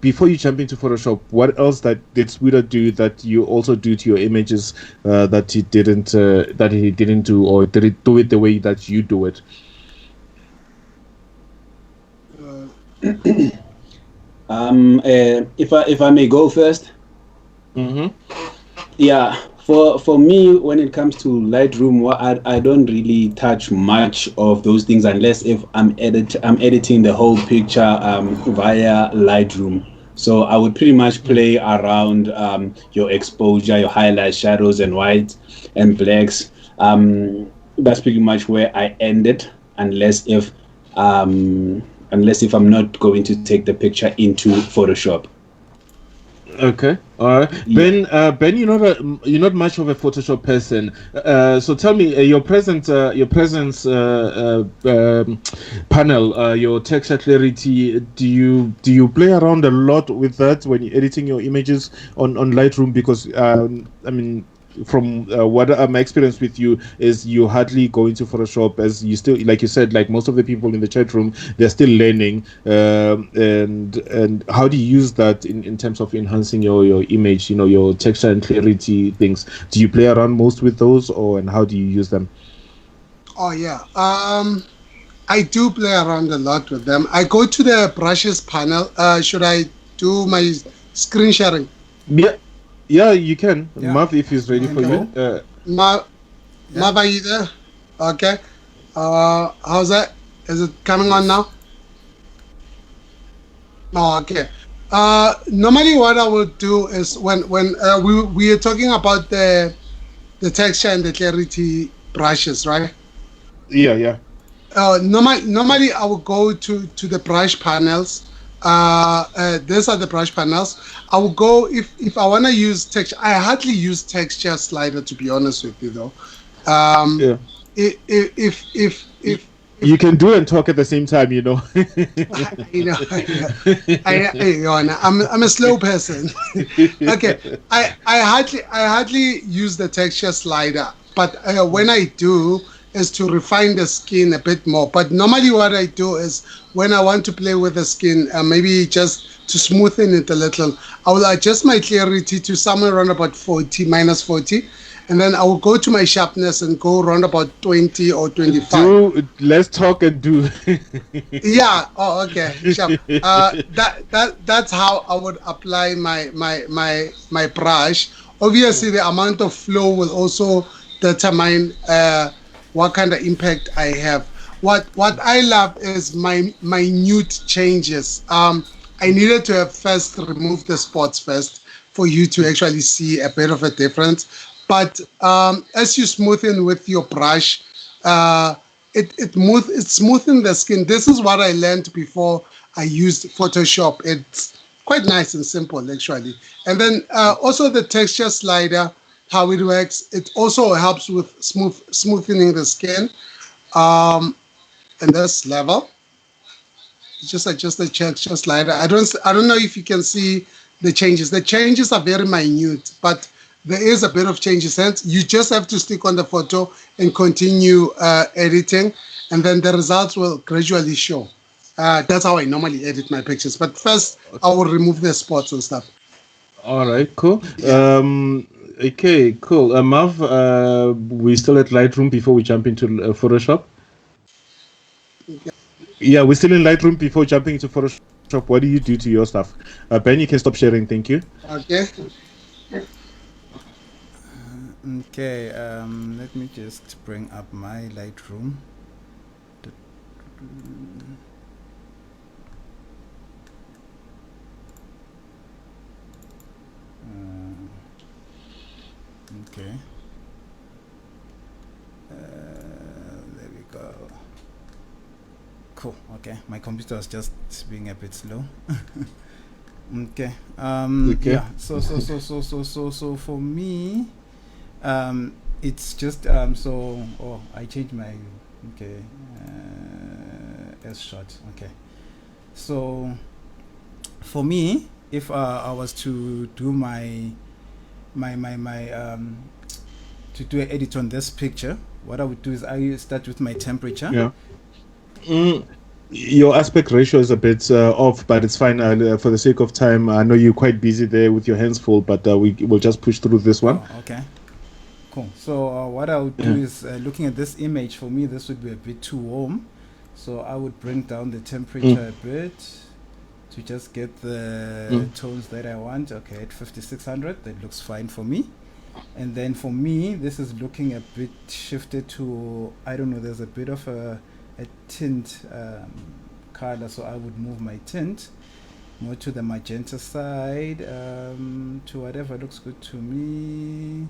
before you jump into Photoshop, what else did Sweeter do that you also do to your images that he didn't do, or did it do it the way that you do it? If I may go first. Mm-hmm. Yeah, for me, when it comes to Lightroom, I don't really touch much of those things unless if I'm editing the whole picture via Lightroom. So I would pretty much play around your exposure, your highlights, shadows, and whites and blacks. That's pretty much where I end it, unless if I'm not going to take the picture into Photoshop. Okay, all right. Yeah. Ben, you're not much of a Photoshop person. So tell me, your presence panel, your texture clarity. Do you play around a lot with that when you're editing your images on Lightroom? Because I mean, from what my experience with you is, you hardly go into Photoshop, as you still, like you said, like most of the people in the chat room, they're still learning. And how do you use that in terms of enhancing your image, your texture and clarity things? Do you play around most with those, and how do you use them? Oh yeah, I do play around a lot with them. I go to the brushes panel. Should I do my screen sharing? Yeah, you can. Yeah. Mav, if he's ready for you. Mav, are you there? Okay. How's that? Is it coming on now? Oh, okay. Normally, what I would do is when we are talking about the texture and the clarity brushes, right? Yeah. Normally, I would go to the brush panels. These are the brush panels. I will go if I want to use texture. I hardly use texture slider, to be honest with you, though. Yeah. If you can do and talk at the same time, I'm a slow person. Okay, I hardly use the texture slider, but when I do, is to refine the skin a bit more. But normally what I do is, when I want to play with the skin, maybe just to smoothen it a little, I will adjust my clarity to somewhere around about -40, and then I will go to my sharpness and go around about 20 or 25. Let's talk and do. Yeah. Oh, okay. Sharp. That's how I would apply my brush. Obviously, the amount of flow will also determine what kind of impact I have. What I love is my minute changes. I needed to have first removed the spots first for you to actually see a bit of a difference. But as you smoothen with your brush, it's smoothing the skin. This is what I learned before I used Photoshop. It's quite nice and simple, actually. And then also the texture slider, how it works, it also helps with smoothening the skin. And this level, just adjust the texture slider. I don't know if you can see the changes. The changes are very minute, but there is a bit of changes. Hence, you just have to stick on the photo and continue editing, and then the results will gradually show. That's how I normally edit my pictures. But first, I will remove the spots and stuff. All right, cool. Yeah. Okay, cool. Mav, we still at Lightroom before we jump into Photoshop. Yeah, we're still in Lightroom before jumping into Photoshop. What do you do to your stuff? Ben, you can stop sharing. Thank you. Okay. Okay, let me just bring up my Lightroom. Okay. There we go. Cool. Okay, my computer was just being a bit slow. Okay. Okay. Yeah. So for me, it's just Oh, I changed my. Okay. S shot. Okay. So for me, if I was to do my to do an edit on this picture, what I would do is I start with my temperature. Yeah. Your aspect ratio is a bit off, but it's fine. For the sake of time, I know you're quite busy there with your hands full, but we'll just push through this one. Oh, okay. Cool. So what I would do is, looking at this image, for me, this would be a bit too warm. So I would bring down the temperature a bit to just get the tones that I want. Okay, at 5600, that looks fine for me. And then for me, this is looking a bit shifted to, I don't know, there's a bit of a tint color, so I would move my tint more to the magenta side, to whatever looks good to me.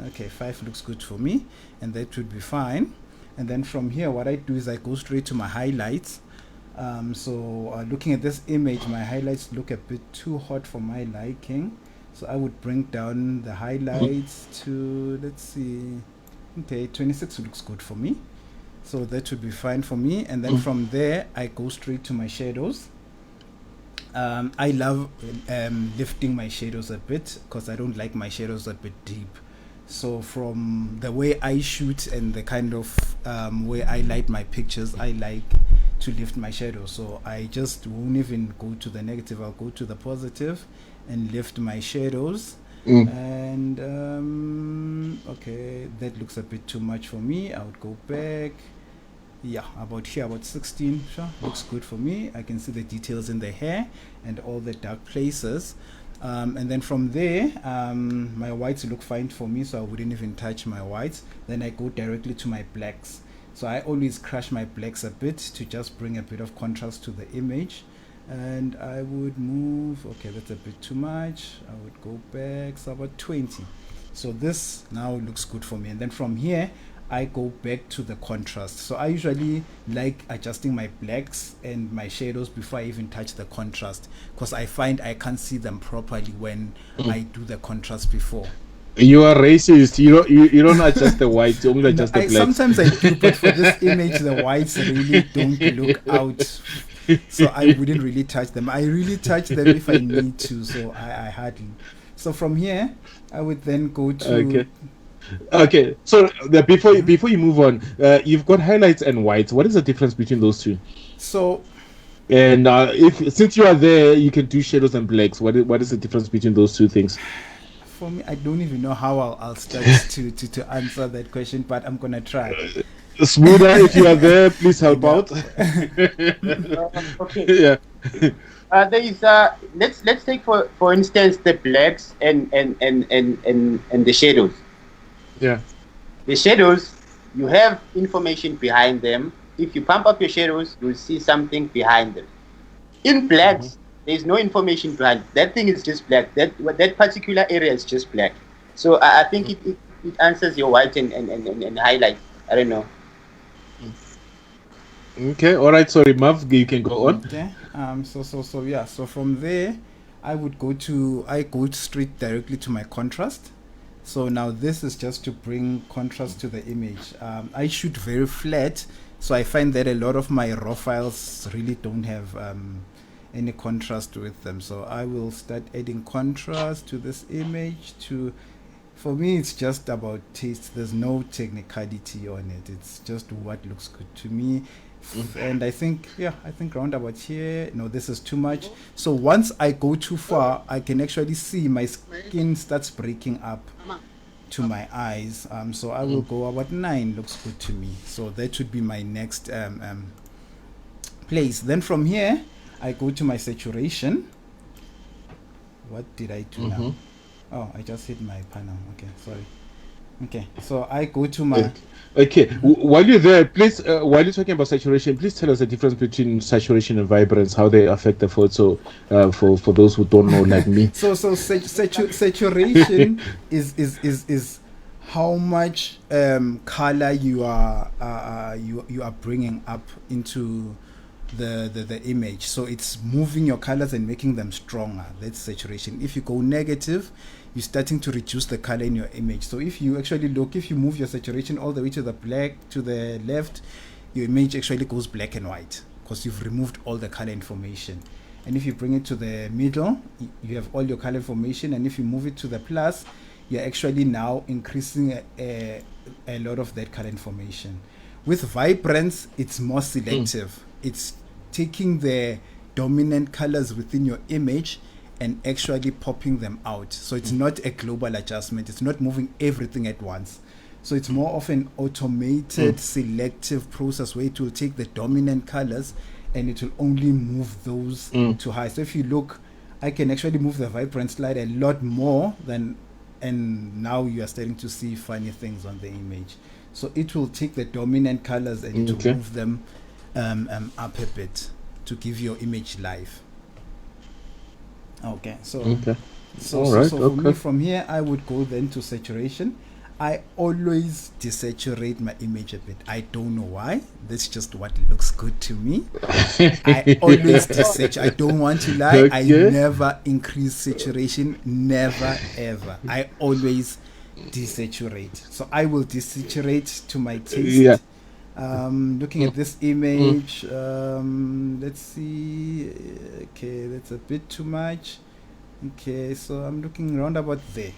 Okay, 5 looks good for me, and that would be fine. And then from here, what I do is I go straight to my highlights. Looking at this image, my highlights look a bit too hot for my liking, so I would bring down the highlights to, let's see, okay, 26 looks good for me, so that would be fine for me. And then from there, I go straight to my shadows. I love lifting my shadows a bit because I don't like my shadows a bit deep. So from the way I shoot and the kind of way I light my pictures, I like to lift my shadows. So I just won't even go to the negative, I'll go to the positive and lift my shadows. And okay, that looks a bit too much for me. I would go back. Yeah, about here, about 16, sure, looks good for me. I can see the details in the hair and all the dark places. And then from there, my whites look fine for me, so I wouldn't even touch my whites. Then I go directly to my blacks. So I always crush my blacks a bit to just bring a bit of contrast to the image. And I would move, okay, that's a bit too much. I would go back, so about 20. So this now looks good for me. And then from here, I go back to the contrast. So I usually like adjusting my blacks and my shadows before I even touch the contrast, because I find I can't see them properly when I do the contrast before. You are racist. You don't adjust the white, you only adjust the blacks. Sometimes I do, but for this image, the whites really don't look out. So I wouldn't really touch them. I really touch them if I need to, so I hardly. So from here, I would then go to... Okay, so before you move on, you've got highlights and whites. What is the difference between those two? So, and since you are there, you can do shadows and blacks. What is the difference between those two things? For me, I don't even know how I'll start to answer that question, but I'm gonna try. Smoother, if you are there, please help out. Okay. Yeah. There is let's take for instance the blacks and the shadows. Yeah. The shadows, you have information behind them. If you pump up your shadows, you'll see something behind them. In blacks, there's no information behind. That thing is just black. That particular area is just black. So I think it answers your white and highlight. I don't know. Okay. All right. Sorry, Mav, you can go on. Okay. So from there, I go straight directly to my contrast. So now this is just to bring contrast to the image. I shoot very flat, so I find that a lot of my raw files really don't have any contrast with them. So I will start adding contrast to this image. For me, it's just about taste. There's no technicality on it. It's just what looks good to me. And I think round about here, no, this is too much. So once I go too far, I can actually see my skin starts breaking up to my eyes. So I will go about 9, looks good to me. So that should be my next place. Then from here, I go to my saturation. What did I do now? Oh, I just hit my panel. Okay, sorry. Okay, so I go to my... Okay, while you're there, please, while you're talking about saturation, please tell us the difference between saturation and vibrance, how they affect the photo, for those who don't know, like me. So saturation is how much color you are bringing up into the image. So it's moving your colors and making them stronger. That's saturation. If you go negative, you're starting to reduce the color in your image. So if you actually look, if you move your saturation all the way to the left, your image actually goes black and white because you've removed all the color information. And if you bring it to the middle, you have all your color information. And if you move it to the plus, you're actually now increasing a lot of that color information. With vibrance, it's more selective. It's taking the dominant colors within your image and actually popping them out. So it's not a global adjustment. It's not moving everything at once. So it's more of an automated selective process where it will take the dominant colors and it will only move those to high. So if you look, I can actually move the vibrance slide a lot more than, and now you are starting to see funny things on the image. So it will take the dominant colors and it will move them up a bit to give your image life. Okay, so for me, from here I would go then to saturation. I always desaturate my image a bit. I don't know why. That's just what looks good to me. I always desaturate. I don't want to lie. I never increase saturation. Never ever. I always desaturate. So I will desaturate to my taste. Looking at this image, let's see. Okay, that's a bit too much. Okay, so I'm looking around about there.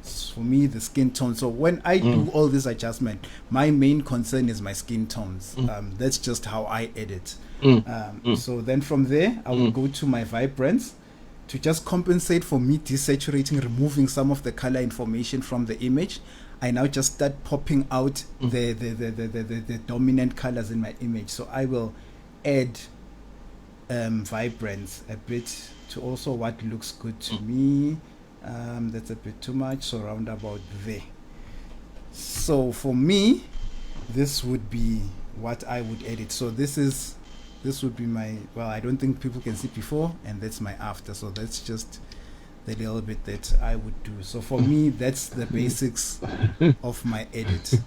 For me, the skin tone. So when I do all this adjustment, my main concern is my skin tones. That's just how I edit. So then from there, I will go to my vibrance to just compensate for me desaturating, removing some of the color information from the image. I now just start popping out the dominant colors in my image. So I will add vibrance a bit to also what looks good to me. That's a bit too much, so round about there. So for me, this would be what I would edit. So this would be my, well, I don't think people can see before, and that's my after. So that's just the little bit that I would do. So for me, that's the basics of my edit.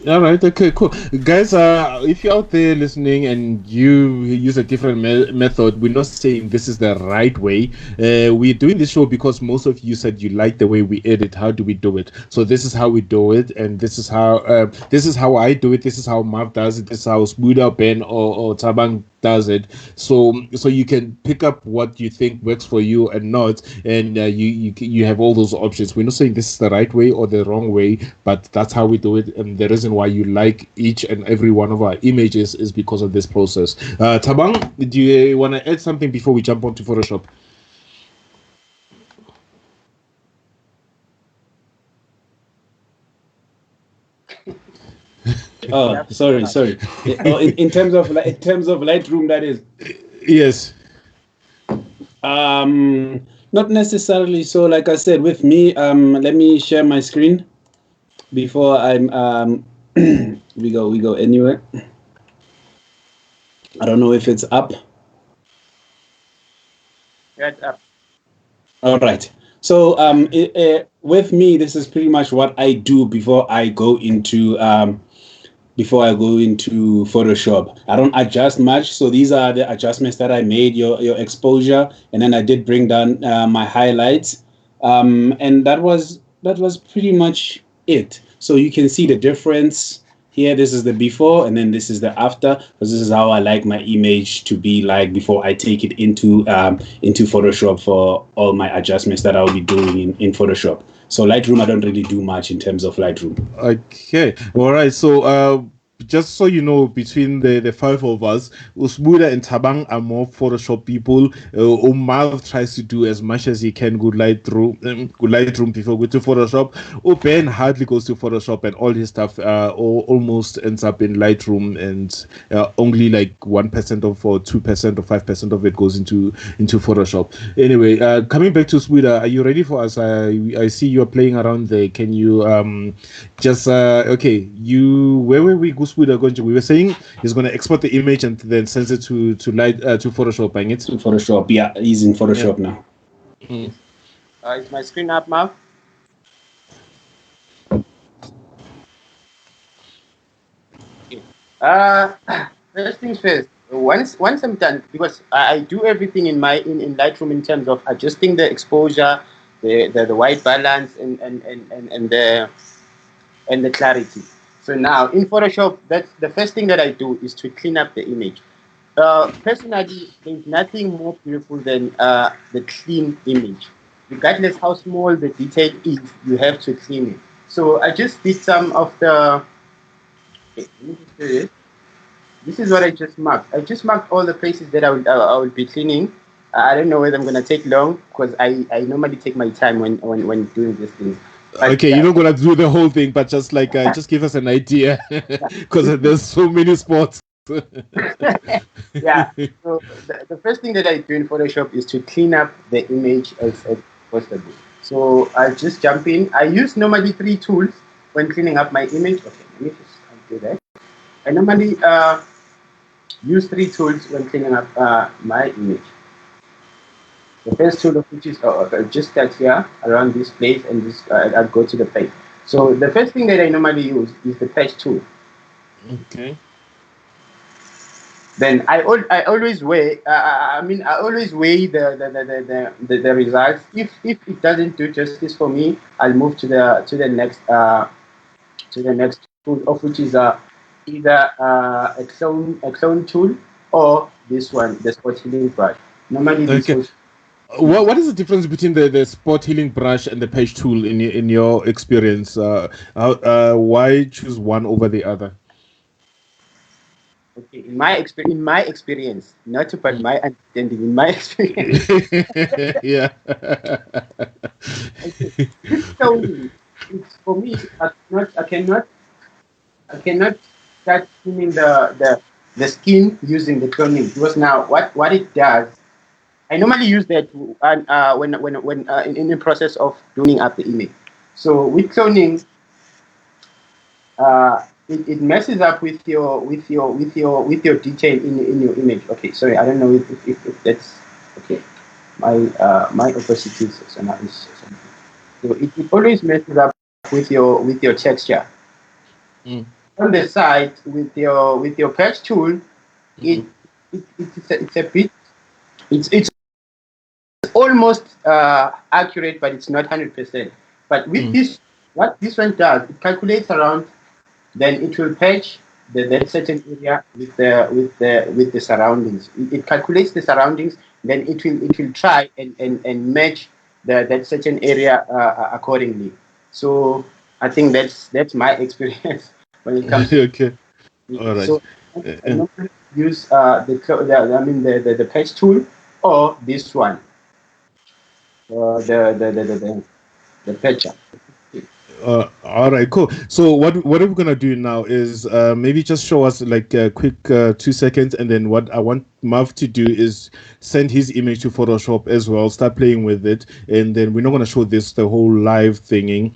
All right, okay, cool, guys. If you're out there listening and you use a different method, we're not saying this is the right way. We're doing this show because most of you said you like the way we edit. How do we do it? So this is how we do it, and this is how I do it. This is how Marv does it. This is how Smuda, Ben, or Tabang does it. So you can pick up what you think works for you and not, and you have all those options. We're not saying this is the right way or the wrong way, but that's how we do it. And the reason why you like each and every one of our images is because of this process. Tabang, do you want to add something before we jump onto Photoshop? Oh, sorry. In terms of Lightroom, that is. Yes. Not necessarily. So, like I said, with me, let me share my screen before I'm we go anywhere. I don't know if it's up. Yeah, it's up. All right. So with me, this is pretty much what I do before I go into Photoshop. I don't adjust much. So these are the adjustments that I made, your exposure, and then I did bring down my highlights. And that was pretty much it. So you can see the difference here. This is the before, and then this is the after, because this is how I like my image to be like before I take it into Photoshop for all my adjustments that I'll be doing in Photoshop. So Lightroom, I don't really do much in terms of Lightroom. Okay, all right. So just so you know, between the five of us, Usmuda and Tabang are more Photoshop people. Marv tries to do as much as he can good Lightroom before go to Photoshop. Ben hardly goes to Photoshop, and all his stuff almost ends up in Lightroom, and only like 1% of or 2% or 5% of it goes into Photoshop. Anyway, coming back to Smuda, are you ready for us? I see you're playing around there. Can you just okay? Where were we? Smuda going to? We were saying he's going to export the image and then send it to Photoshop. Bang it to Photoshop. Yeah, he's in Photoshop now. Is my screen up, Marv? First things first. Once I'm done, because I do everything in Lightroom in terms of adjusting the exposure, the white balance, and the clarity. So now in Photoshop, that's the first thing that I do is to clean up the image. Personally, there's nothing more beautiful than the clean image. Regardless how small the detail is, you have to clean it. So I just did some of the. This is what I just marked. I just marked all the places that I would be cleaning. I don't know whether I'm gonna take long because I normally take my time when doing this thing. But, okay, you're not gonna do the whole thing, but just like just give us an idea because there's so many spots. Yeah. So the first thing that I do in Photoshop is to clean up the image as possible. So I just jump in. I use normally 3 tools when cleaning up my image. Okay, let me just do that. I normally use 3 tools when cleaning up my image. The first tool of which is just that here around this place, and this I'll go to the page. So the first thing that I normally use is the patch tool. Okay. Then I always weigh. I always weigh the results. If it doesn't do justice for me, I'll move to the next tool, of which is either a clone tool or this one, the spot healing brush. Normally, this okay. What is the difference between the spot healing brush and the page tool in your experience? Why choose one over the other? Okay, in my experience, not about my understanding. In my experience, yeah. so it's for me. I cannot start cleaning the skin using the cloning, because now what it does. I normally use that when in the process of doing up the image. So with cloning, it messes up with your detail in your image. Okay, sorry, I don't know if that's okay. My opacity is something. So it always messes up with your texture. On the side with your patch tool, it's a bit it's almost accurate, but it's not 100%. But with this, what this one does, it calculates around. Then it will patch that certain area with the surroundings. It calculates the surroundings. Then it will try and match that certain area accordingly. So I think that's my experience when it comes to okay. All right. So I normally use the patch tool or this one, the patcher. All right, cool. So what are we gonna do now is maybe just show us like a quick 2 seconds, and then what I want Marv to do is send his image to Photoshop as well, start playing with it, and then we're not gonna show this the whole live thinging,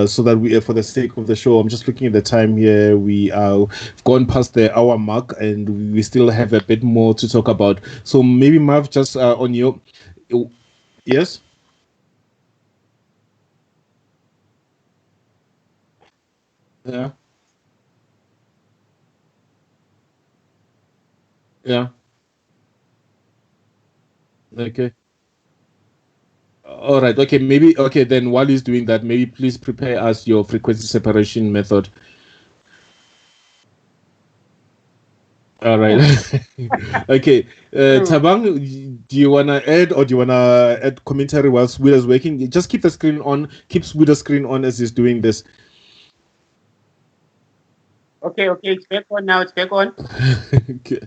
so that we, for the sake of the show, I'm just looking at the time here. We are gone past the hour mark, and we still have a bit more to talk about. So maybe Marv, just on your yes. Yeah. Yeah. Okay. All right. Okay. Maybe. Okay. Then while he's doing that, maybe please prepare us your frequency separation method. All right. okay. Tabang, do you wanna add, or do you wanna add commentary while Sweeter's working? Just keep the screen on. Keep Sweeter's screen on as he's doing this. Okay, it's back on now. It's back on. Okay.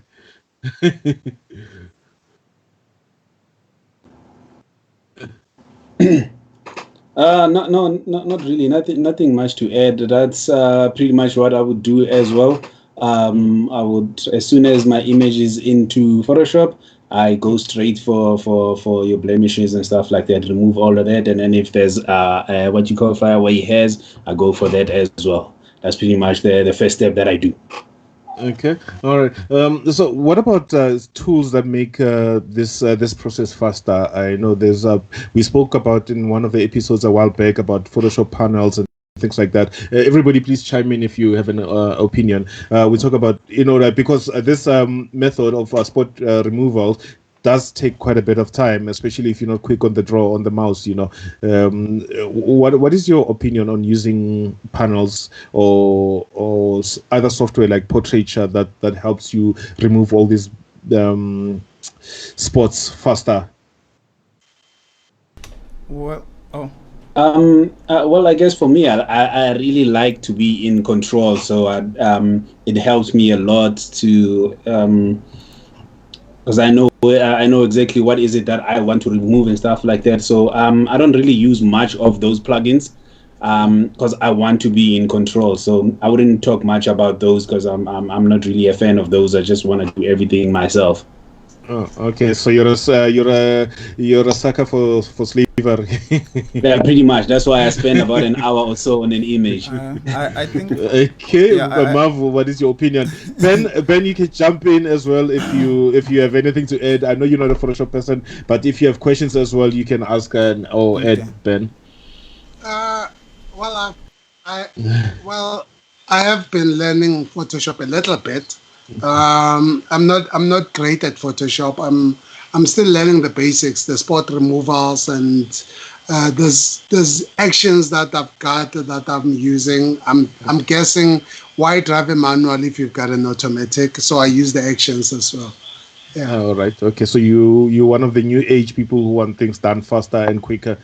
Not really. Nothing much to add. That's pretty much what I would do as well. I would, as soon as my image is into Photoshop, I go straight for your blemishes and stuff like that. Remove all of that, and then if there's what you call flyaway hairs, I go for that as well. That's pretty much the first step that I do. Okay, all right. So, what about tools that make this process faster? I know there's we spoke about in one of the episodes a while back about Photoshop panels and things like that. Everybody, please chime in if you have an opinion. We talk about that because this method of spot removal does take quite a bit of time, especially if you're not quick on the draw on the mouse. What is your opinion on using panels or other software like Portraiture that helps you remove all these spots faster? Well, oh, Well, I guess for me, I really like to be in control, so it helps me a lot to because I know exactly what is it that I want to remove and stuff like that. So I don't really use much of those plugins because I want to be in control. So I wouldn't talk much about those because I'm not really a fan of those. I just want to do everything myself. Oh, okay. So you're a sucker for slavery. Yeah, pretty much. That's why I spend about an hour or so on an image. I think. Okay, Yeah, Marv, what is your opinion? Ben, you can jump in as well if you have anything to add. I know you're not a Photoshop person, but if you have questions as well, you can ask or Okay. add, Ben. Well, I have been learning Photoshop a little bit. I'm not great at Photoshop. I'm still learning the basics, the spot removals, and there's actions that I've got that I'm using. I'm guessing why drive a manual if you've got an automatic? So I use the actions as well. Yeah. All right. Okay. So you one of the new age people who want things done faster and quicker.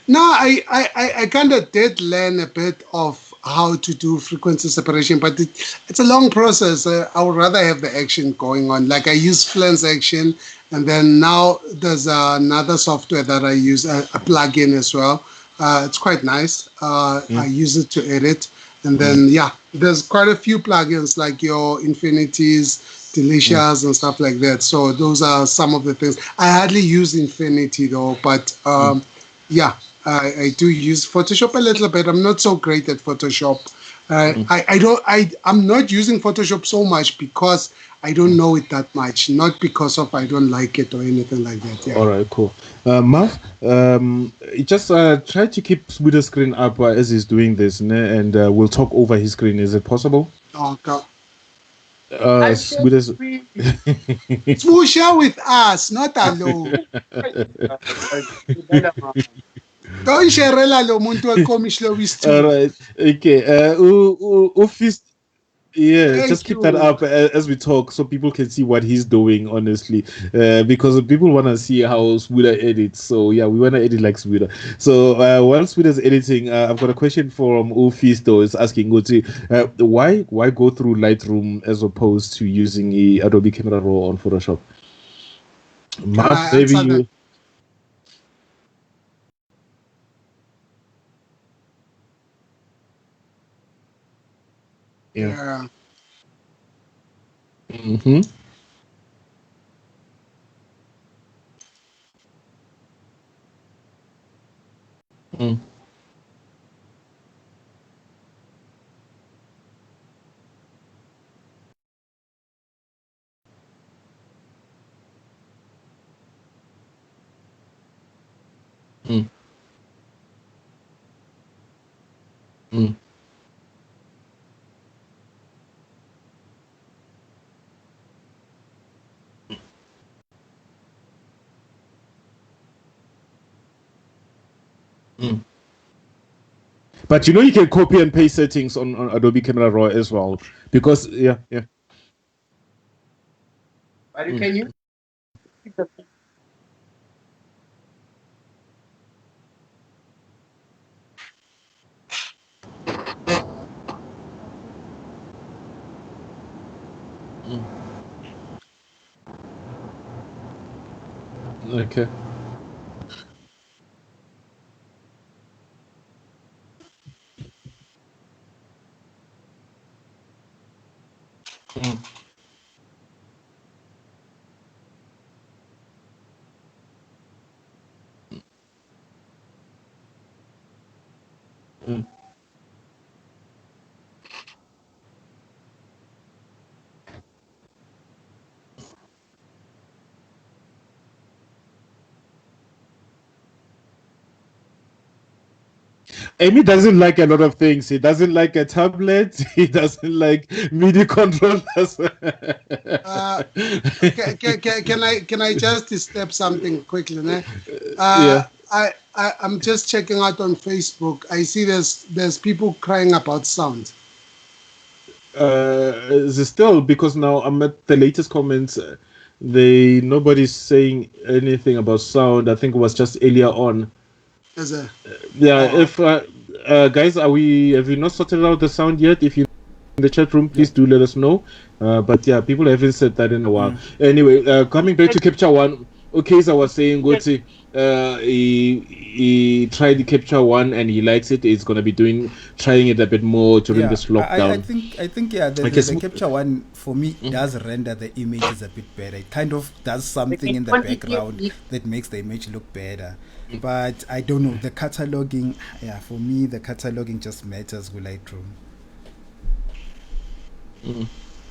No, I kind of did learn a bit of how to do frequency separation, but it's a long process. I would rather have the action going on. Like I use Flens Action, and then now there's another software that I use, a plugin as well. It's quite nice. I use it to edit. And then, there's quite a few plugins like your Infinities, Delicious, and stuff like that. So those are some of the things. I hardly use Infinity though, but I do use Photoshop a little bit. I'm not so great at Photoshop. I'm not using Photoshop so much because I don't know it that much, not because of I don't like it or anything like that. Yeah. All right, cool. Marv, just try to keep Sweeter's screen up as he's doing this, and we'll talk over his screen. Is it possible? Okay. Sweeter's... Swusha with us, not alone. Don't share lo muntu wekomish lo wis All right. Okay. Just keep that up as we talk so people can see what he's doing, honestly. Because people want to see how Sweeter edits. So, yeah, we want to edit like Sweeter. So, while Sweeter's editing, I've got a question from Ufisto. It's asking, why go through Lightroom as opposed to using the Adobe Camera Raw on Photoshop? Mark, maybe you... Yeah. Mm-hmm. Mm. Mm. Mm. Mm. But you can copy and paste settings on Adobe Camera Raw as well. Because, yeah. But you can use Okay. Amy doesn't like a lot of things. He doesn't like a tablet. He doesn't like MIDI controllers. Can I just step something quickly? Ne? Yeah. I'm just checking out on Facebook. I see there's people crying about sound. Is it still, because now I'm at the latest comments. Nobody's saying anything about sound. I think it was just earlier on. Is it? Yeah. If guys, have you not sorted out the sound yet? If you in the chat room, please do let us know. But yeah, people haven't said that in a while. Anyway, coming back to Capture One. Okay, so I was saying, Gotsi, he tried the Capture One and he likes it. He's gonna be trying it a bit more during this lockdown. I think yeah, the Capture One for me does render the images a bit better. It kind of does something in the background that makes the image look better. But I don't know, the cataloging. Yeah, for me the cataloging just matters with Lightroom.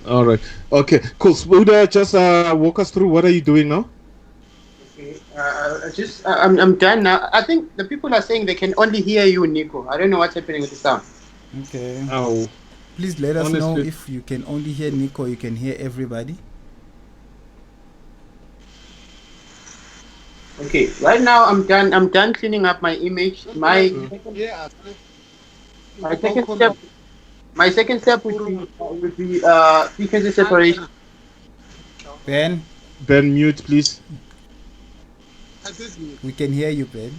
All right. Okay. Cool. Spuda, just walk us through. What are you doing now? I'm done now. I think the people are saying they can only hear you, Nico. I don't know what's happening with the sound. Okay. Oh. Please let us know if you can only hear Nico. You can hear everybody. Okay. Right now I'm done. I'm done cleaning up my image. My second step would be frequency separation. Ben, mute, please. We can hear you, Ben.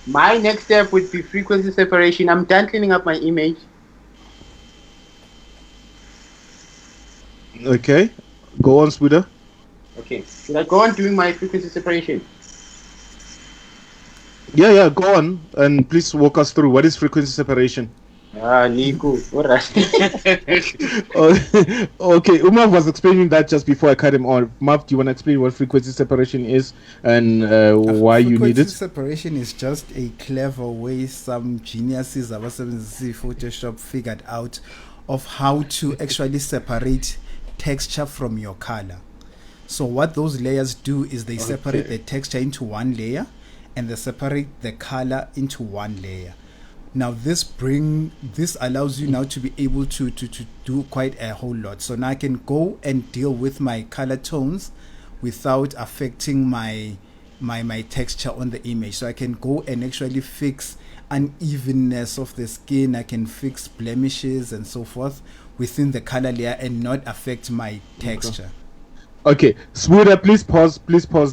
My next step would be frequency separation. I'm done cleaning up my image. Okay. Go on, Spuda. Okay. Should I go on doing my frequency separation? Yeah, go on. And please walk us through. What is frequency separation? Nico. Alright. Okay, Umar was explaining that just before I cut him off. Mav, do you want to explain what frequency separation is and why you need it? Frequency separation is just a clever way some geniuses abasebenzisa Photoshop figured out of how to actually separate texture from your color. So what those layers do is they separate the texture into one layer and they separate the color into one layer. Now this allows you now to be able to do quite a whole lot. So now I can go and deal with my color tones without affecting my texture on the image. So I can go and actually fix unevenness of the skin. I can fix blemishes and so forth within the color layer and not affect my texture. Okay, Spuda, please pause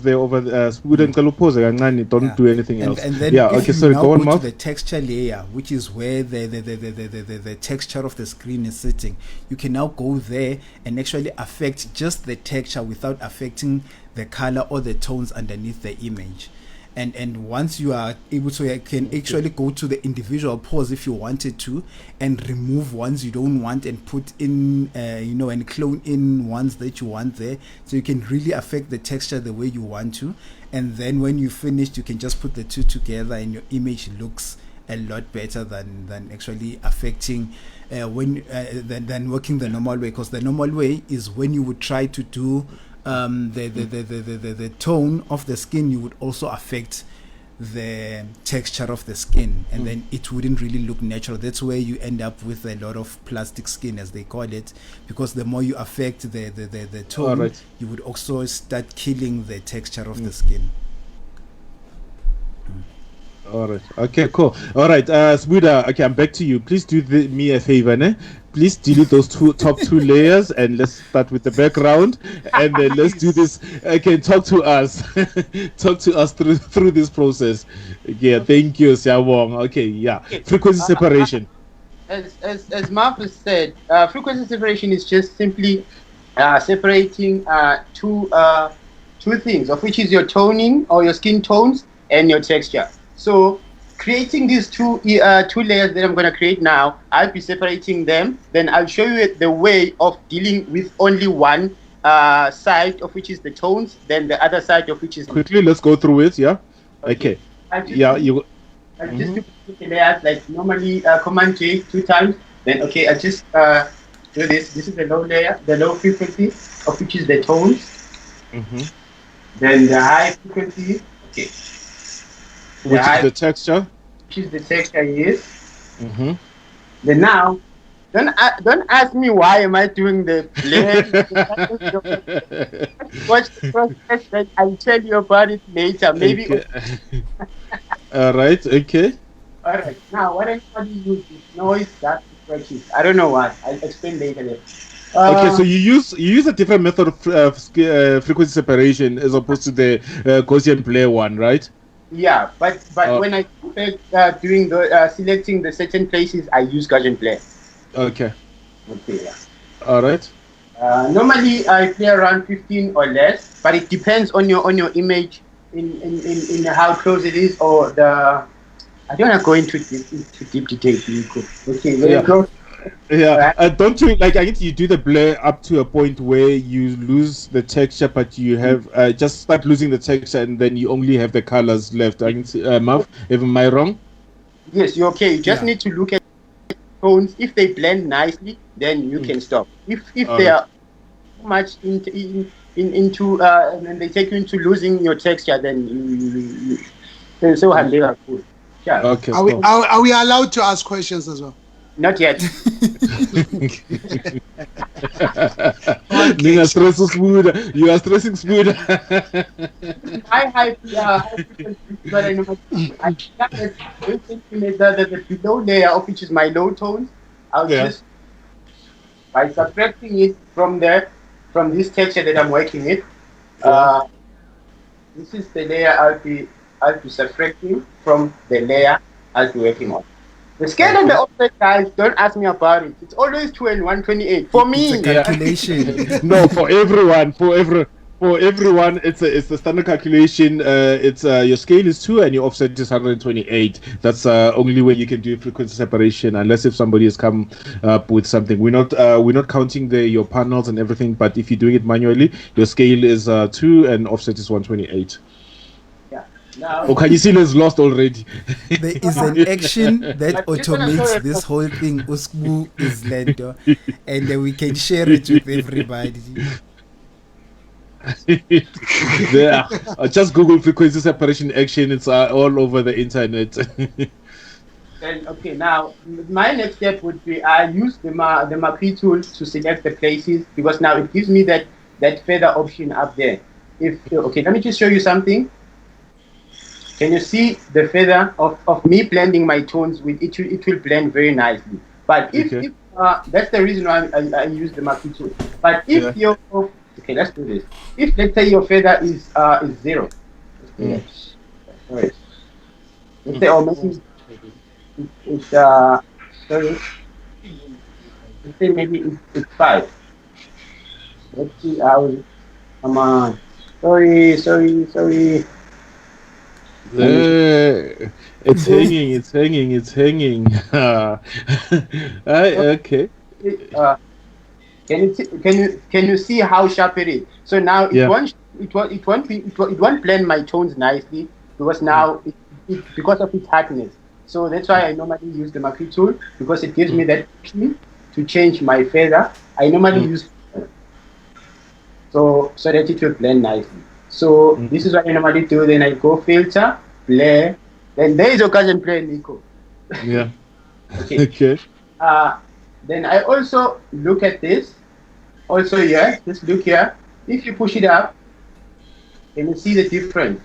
there over Spuda and Kalupose, don't do anything else. And then go on, to the texture layer, which is where the texture of the screen is sitting. You can now go there and actually affect just the texture without affecting the color or the tones underneath the image. And once you are able to, you can actually go to the individual pose if you wanted to and remove ones you don't want and put in and clone in ones that you want there, so you can really affect the texture the way you want to. And then when you finished, you can just put the two together and your image looks a lot better than actually affecting than working the normal way, because the normal way is when you would try to do the tone of the skin, you would also affect the texture of the skin, and then it wouldn't really look natural. That's where you end up with a lot of plastic skin, as they call it, because the more you affect the tone, you would also start killing the texture of the skin. All right. Okay, cool. All right, Spuda, okay, I'm back to you. Please do me a favor, ne? Please delete those top two layers and let's start with the background, and then let's do this. Okay, talk to us. Talk to us through this process. Yeah, thank you, Siawong. Okay, yeah. Frequency separation. as Marcus said, frequency separation is just simply separating two things, of which is your toning or your skin tones and your texture. So creating these two layers that I'm going to create now, I'll be separating them. Then I'll show you the way of dealing with only one side, of which is the tones, then the other side of which is... Quickly, let's go through it, yeah? Okay. Yeah, you... Just to put the layers, like normally Command J 2 times, then okay, I just do this. This is the low layer, the low frequency, of which is the tones. Then the high frequency, okay. Which is the texture? Which is the texture, yes. Then now, don't ask me why am I doing the blend. Watch the process, then I'll tell you about it later. Maybe. Okay. All right. Okay. All right. Now, what everybody uses noise that stretches. I don't know what. I'll explain later. Okay, so you use a different method of frequency separation as opposed to the Gaussian Blur one, right? Yeah, but when I doing the selecting the certain places, I use Gaussian Blur. Okay. Okay. Yeah. All right. Normally, I play around 15 or less, but it depends on your image in how close it is or the. I don't want to go into deep detail. Okay. Very close. Yeah, don't you like? I guess you do the blur up to a point where you lose the texture, but you have just start losing the texture, and then you only have the colors left. I can see, Marv, am I wrong? Yes, you're okay. You just need to look at tones. If they blend nicely, then you can stop. If they are too much into and they take you into losing your texture, then you so cool. Yeah. Okay. Are we allowed to ask questions as well? Not yet. You are stressing smooth. High frequency, but I know I started the below layer of which is my low tones. I'll just by subtracting it from this texture that I'm working with. This is the layer I'll be subtracting from the layer I'll be working on. The scale and the offset, guys, don't ask me about it. It's always 2 and 128. For me, it's a calculation. No, for everyone, it's a standard calculation. It's your scale is 2 and your offset is 128. That's only way you can do frequency separation, unless if somebody has come up with something. We're not counting your panels and everything, but if you're doing it manually, your scale is 2 and offset is 128. Okanyisile is lost already. There is an action that automates this whole thing. Usbu is Lento, and then we can share it with everybody. There, just Google frequency separation action. It's all over the internet. Then okay, now my next step would be I use the Marquee tool to select the places, because now it gives me that feather option up there. Let me just show you something. Can you see the feather of me blending my tones with it? It will blend very nicely. But if that's the reason why I use the Marquee tool. But if let's do this. If let's say your feather is 0, right? Let's say maybe it's sorry. Let's say maybe it's 5. Let's see how. Come on. Sorry. It's hanging. Okay. Can you see how sharp it is? So now it won't blend my tones nicely, because now because of its hardness. So that's why I normally use the Marquee tool, because it gives me that option to change my feather. I normally use so that it will blend nicely. So this is what I normally do. Then I go filter, blur. Then there is occasion play, Nico. Yeah. Okay. Then I also look at this. Also here, just look here. If you push it up, can you see the difference?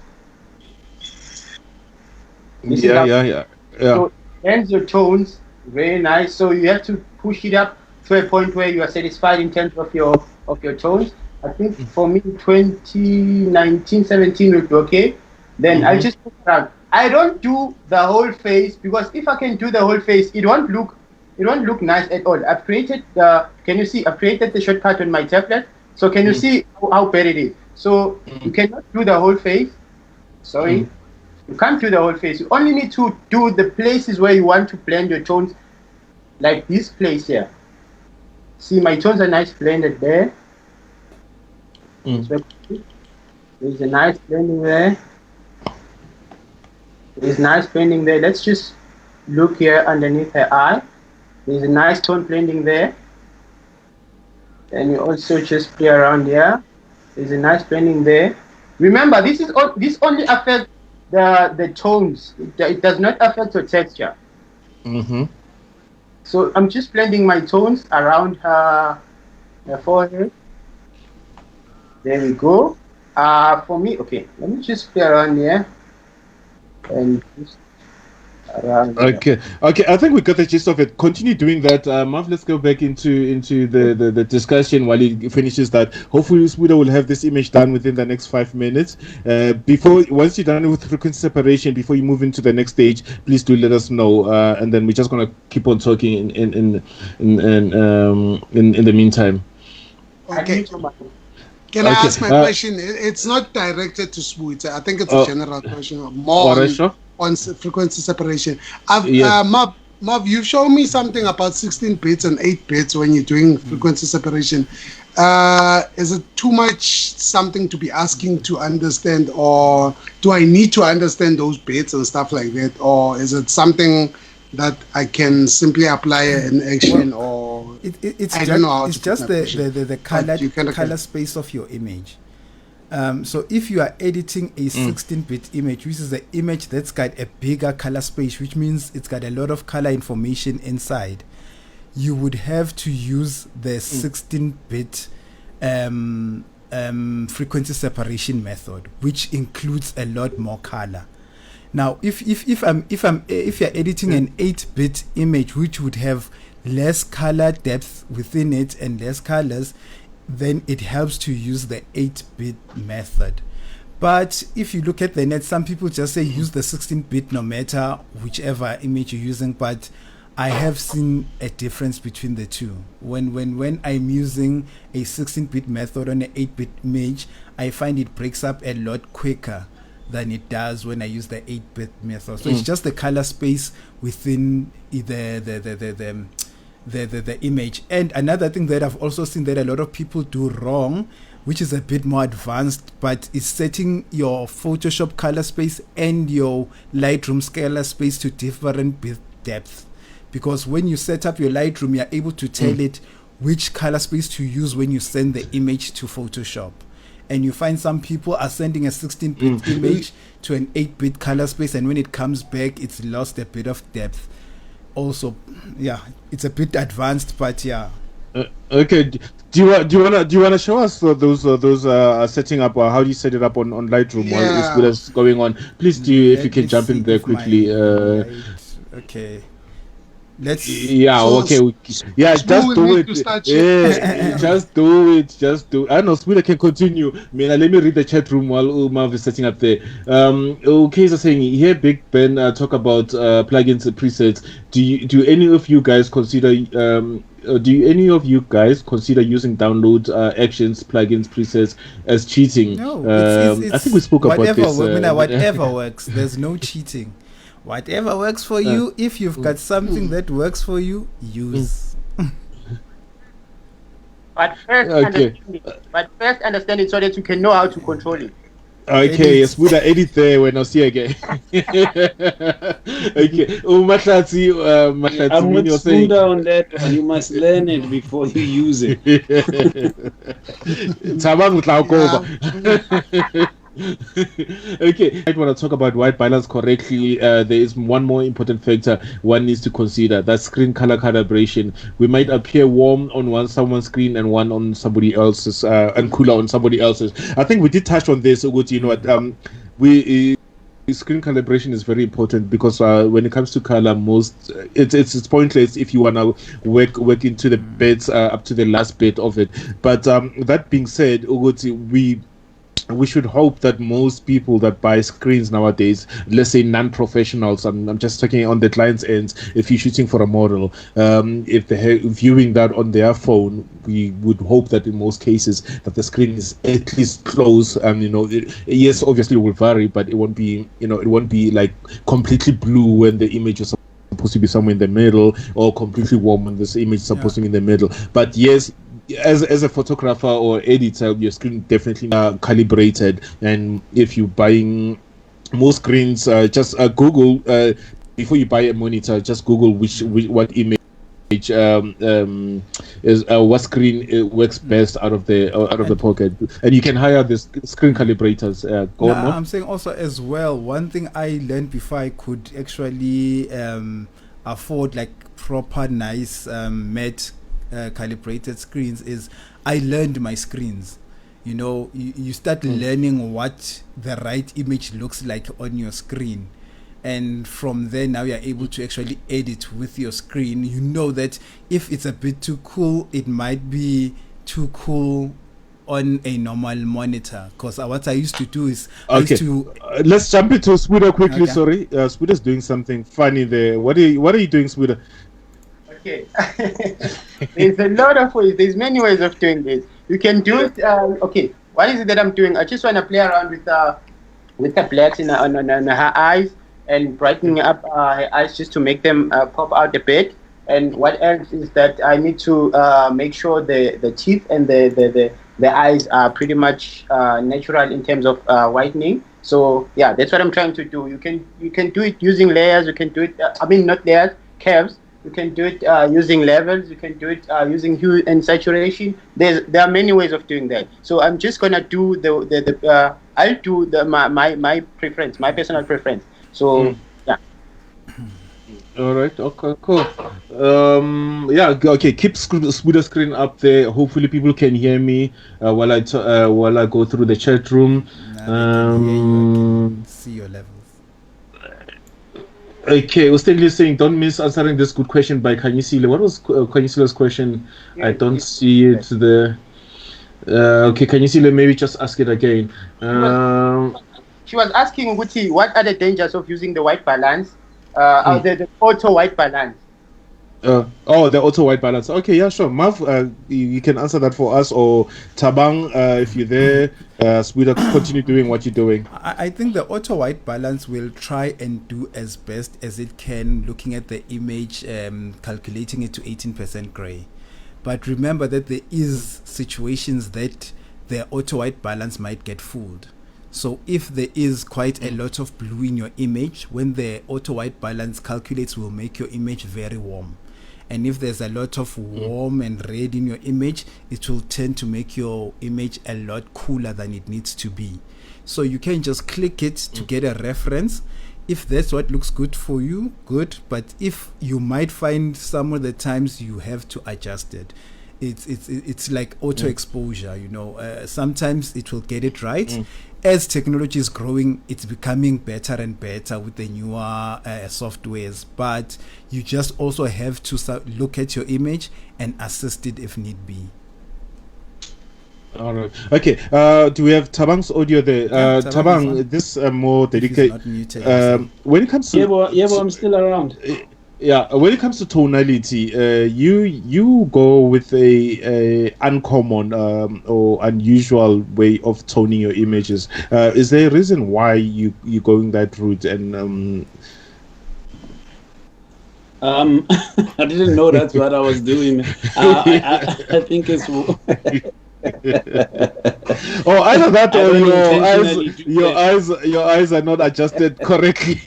Yeah. So blends your tones very nice. So you have to push it up to a point where you are satisfied in terms of your tones. I think for me 2019-17 would be okay. Then I just put it around. I don't do the whole face, because if I can do the whole face, it won't look it won't look nice at all. I've created the, can you see, I've created the shortcut on my tablet. So can you see how bad it is? So you cannot do the whole face. Sorry. You can't do the whole face. You only need to do the places where you want to blend your tones, like this place here. See, my tones are nice blended there. So there's a nice blending there. There's nice blending there. Let's just look here underneath her eye. There's a nice tone blending there. And you also just play around here. There's a nice blending there. Remember, this only affects the tones. It does not affect your texture. So I'm just blending my tones around her forehead. There we go. For me, okay, let me just play around here. And just around okay, I think we got the gist of it. Continue doing that. Marv, let's go back into the discussion while he finishes that. Hopefully Smuda will have this image done within the next 5 minutes. Once you're done with frequency separation, before you move into the next stage, please do let us know, and then we're just gonna keep on talking in the meantime. Okay. Can I ask my question? It's not directed to Smooth. I think it's a general question, more on frequency separation. Marv, you've shown me something about 16 bits and 8 bits when you're doing frequency separation. Is it too much something to be asking to understand, or do I need to understand those bits and stuff like that, or is it something that I can simply apply an action, or I don't know how it's just the color space of your image. So if you are editing a 16-bit image, which is an image that's got a bigger color space, which means it's got a lot of color information inside, you would have to use the 16-bit frequency separation method, which includes a lot more color. Now, if you're editing an 8-bit image, which would have less color depth within it and less colors, then it helps to use the 8-bit method. But if you look at the net, some people just say use the 16-bit no matter whichever image you're using. But I have seen a difference between the two. When I'm using a 16-bit method on an 8-bit image, I find it breaks up a lot quicker than it does when I use the 8-bit method. So it's just the color space within the image. And another thing that I've also seen that a lot of people do wrong, which is a bit more advanced, but is setting your Photoshop color space and your Lightroom color space to different bit depth. Because when you set up your Lightroom, you're able to tell it which color space to use when you send the image to Photoshop. And you find some people are sending a 16-bit image to an 8-bit color space, and when it comes back, it's lost a bit of depth. Also, yeah, it's a bit advanced, but yeah. Okay. Do you wanna show us those setting up, or how do you set it up on Lightroom while it's good as going on? Please do, if you can jump in there quickly. Okay. Let's. Yeah. Okay. Yeah. Just do it. Yeah. Just do it. I know Smooth can continue. Let me read the chat room while Marv is setting up there. Okay, so saying here, Big Ben talk about plugins and presets. Do any of you guys consider using download actions, plugins, presets as cheating? No. It's I think we spoke about this. Whatever works. There's no cheating. Whatever works for you, if you've got something that works for you, use. But first understand it so that you can know how to control it. Okay, yes, Smuda, edit there when I see again. Okay, Matlatsi, I'm with Smuda on that one. You must learn it before you use it. Okay, I want to talk about white balance correctly. There is one more important factor one needs to consider. That's screen color calibration. We might appear warm on someone's screen and one on somebody else's, and cooler on somebody else's. I think we did touch on this. You know what? Screen calibration is very important because when it comes to color, it's pointless if you want to work into the bits up to the last bit of it. But that being said, we we should hope that most people that buy screens nowadays, let's say non-professionals, I'm just talking on the client's ends, if you're shooting for a model, if they're viewing that on their phone, we would hope that in most cases that the screen is at least close, and yes, obviously it will vary, but it won't be, it won't be like completely blue when the image is supposed to be somewhere in the middle, or completely warm when this image is supposed to be in the middle. But yes, as a photographer or editor, your screen definitely calibrated. And if you're buying most screens, just Google before you buy a monitor. Just Google what image is what screen works best out of the pocket, and you can hire the screen calibrators. Go on. I'm saying also as well, one thing I learned before I could actually afford like proper nice matte calibrated screens is I learned my screens. You start learning what the right image looks like on your screen, and from there now you're able to actually edit with your screen. You know that if it's a bit too cool, it might be too cool on a normal monitor, because what I used to do is let's jump into Spuda quickly. Okay. Sorry, Spuda's doing something funny there. What are you doing, Spuda? Okay. There's a lot of ways. There's many ways of doing this. You can do it. Okay. What is it that I'm doing? I just want to play around with the blacks on her eyes and brightening up her eyes just to make them pop out a bit. And what else is that I need to make sure the teeth and the eyes are pretty much natural in terms of whitening. So yeah, that's what I'm trying to do. You can do it using layers. You can do it. Not layers, curves. You can do it using levels. You can do it using hue and saturation. There are many ways of doing that. So I'm just gonna do I'll do my preference, my personal preference. So yeah. All right. Okay. Cool. Yeah. Okay. Keep Spuda screen up there. Hopefully, people can hear me while I go through the chat room. See your levels. Okay, Ustegli is saying, don't miss answering this good question by Kanyisile. What was Kanyisile's question? I don't see it there. Okay, Kanyisile, maybe just ask it again. She was asking, Guti, what are the dangers of using the white balance, the auto white balance? The auto white balance. Okay, yeah, sure. Mav, you can answer that for us, or Tabang, if you're there. Spuda, continue doing what you're doing. I think the auto white balance will try and do as best as it can, looking at the image, calculating it to 18% gray. But remember that there is situations that the auto white balance might get fooled. So if there is quite a lot of blue in your image, when the auto white balance calculates, will make your image very warm. And if there's a lot of warm and red in your image, it will tend to make your image a lot cooler than it needs to be. So you can just click it to get a reference. If that's what looks good for you, good. But if you might find some of the times you have to adjust it. It's like auto exposure, sometimes it will get it right. As technology is growing, it's becoming better and better with the newer softwares, but you just also have to look at your image and assist it if need be. All right. Okay. Do we have Tabang's audio there? Tabang, this more dedicated. When it comes to I'm still around. Yeah, when it comes to tonality, you go with a uncommon or unusual way of toning your images. Is there a reason why you going that route? And I didn't know that's what I was doing. I think it's. Either that or your eyes are not adjusted correctly.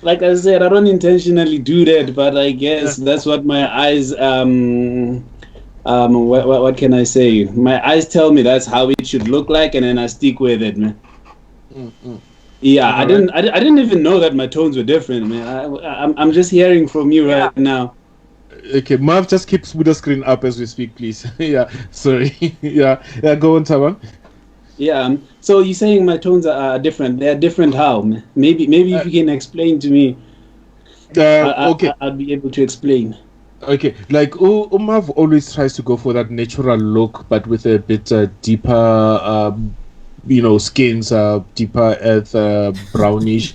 Like I said, I don't intentionally do that, but I guess that's what my eyes what can I say? My eyes tell me that's how it should look like, and then I stick with it, man. Yeah, I didn't even know that my tones were different, man. I'm just hearing from you right now. Okay, Marv, just keep the screen up as we speak, please. Yeah, sorry. yeah, go on, Tabang. Yeah, so you're saying my tones are different. They're different how? Maybe if you can explain to me, okay. I'll be able to explain. Okay, like Umav always tries to go for that natural look, but with a bit deeper, skins, deeper earth, brownish.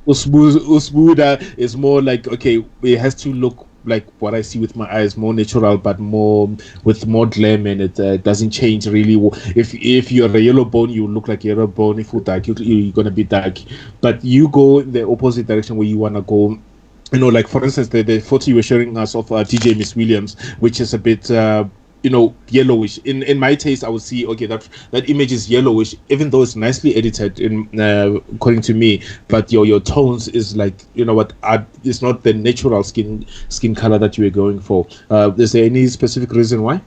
Usbuda is more like, okay, it has to look like what I see with my eyes, more natural, but more with more glam, and it doesn't change really. If you're a yellow bone, you look like yellow bone. If you're dark, you're gonna be dark. But you go in the opposite direction where you wanna go. Like for instance, the photo you were showing us of DJ Miss Williams, which is a bit, yellowish. In my taste, I would see, okay, that image is yellowish, even though it's nicely edited according to me. But your tones is like, it's not the natural skin color that you were going for. Is there any specific reason why?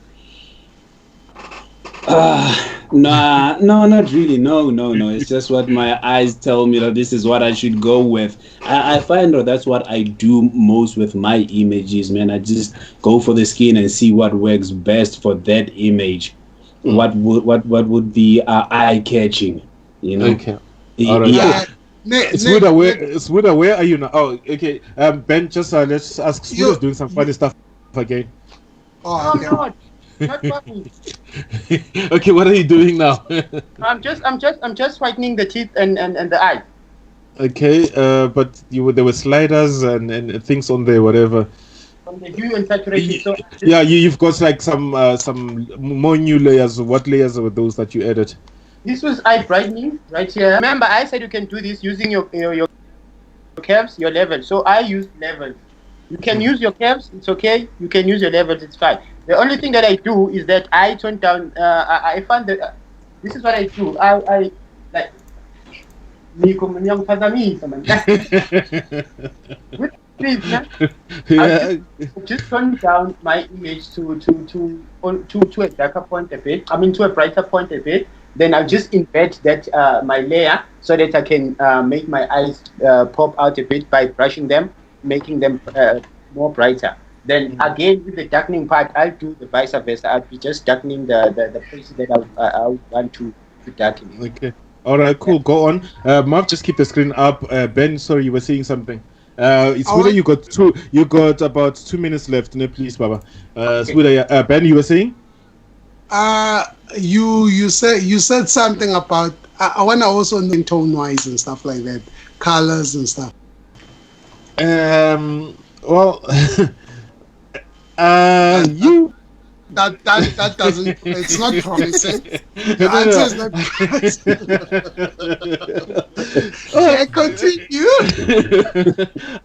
No, not really. No. It's just what my eyes tell me that this is what I should go with. I find that that's what I do most with my images, man. I just go for the skin and see what works best for that image. What would be eye catching, Okay. All right. Yeah. Smuda, where are you now? Oh, okay. Ben, just let's ask. Smuda's doing some funny stuff again. Oh, God. Not funny. Okay, what are you doing now? I'm just whitening the teeth and the eye. Okay, but there were sliders and things on there, whatever. From the hue and saturation. You've got like some more new layers. What layers were those that you added? This was eye brightening right here. Remember, I said you can do this using your curves, your levels. So I used levels. You can use your curves, it's okay. You can use your levels, it's fine. The only thing that I do is that I tone down. I find that this is what I do. I like. Just turn down my image to a darker point a bit. To a brighter point a bit. Then I'll just invert that my layer so that I can make my eyes pop out a bit by brushing them, making them more brighter. Then again with the darkening part, I'll do the vice versa. I'll be just darkening the places that I want to darken. Okay. All right. Cool. Go on. Marv, just keep the screen up. Ben, sorry, you were saying something. It's Smuda, you got about 2 minutes left. No, please, Baba. Okay. Smuda, Ben, you were saying? You said something about I want to also know tone wise and stuff like that, colors and stuff. Well, you. That doesn't. It's not promising. The answer is not promising. Continue.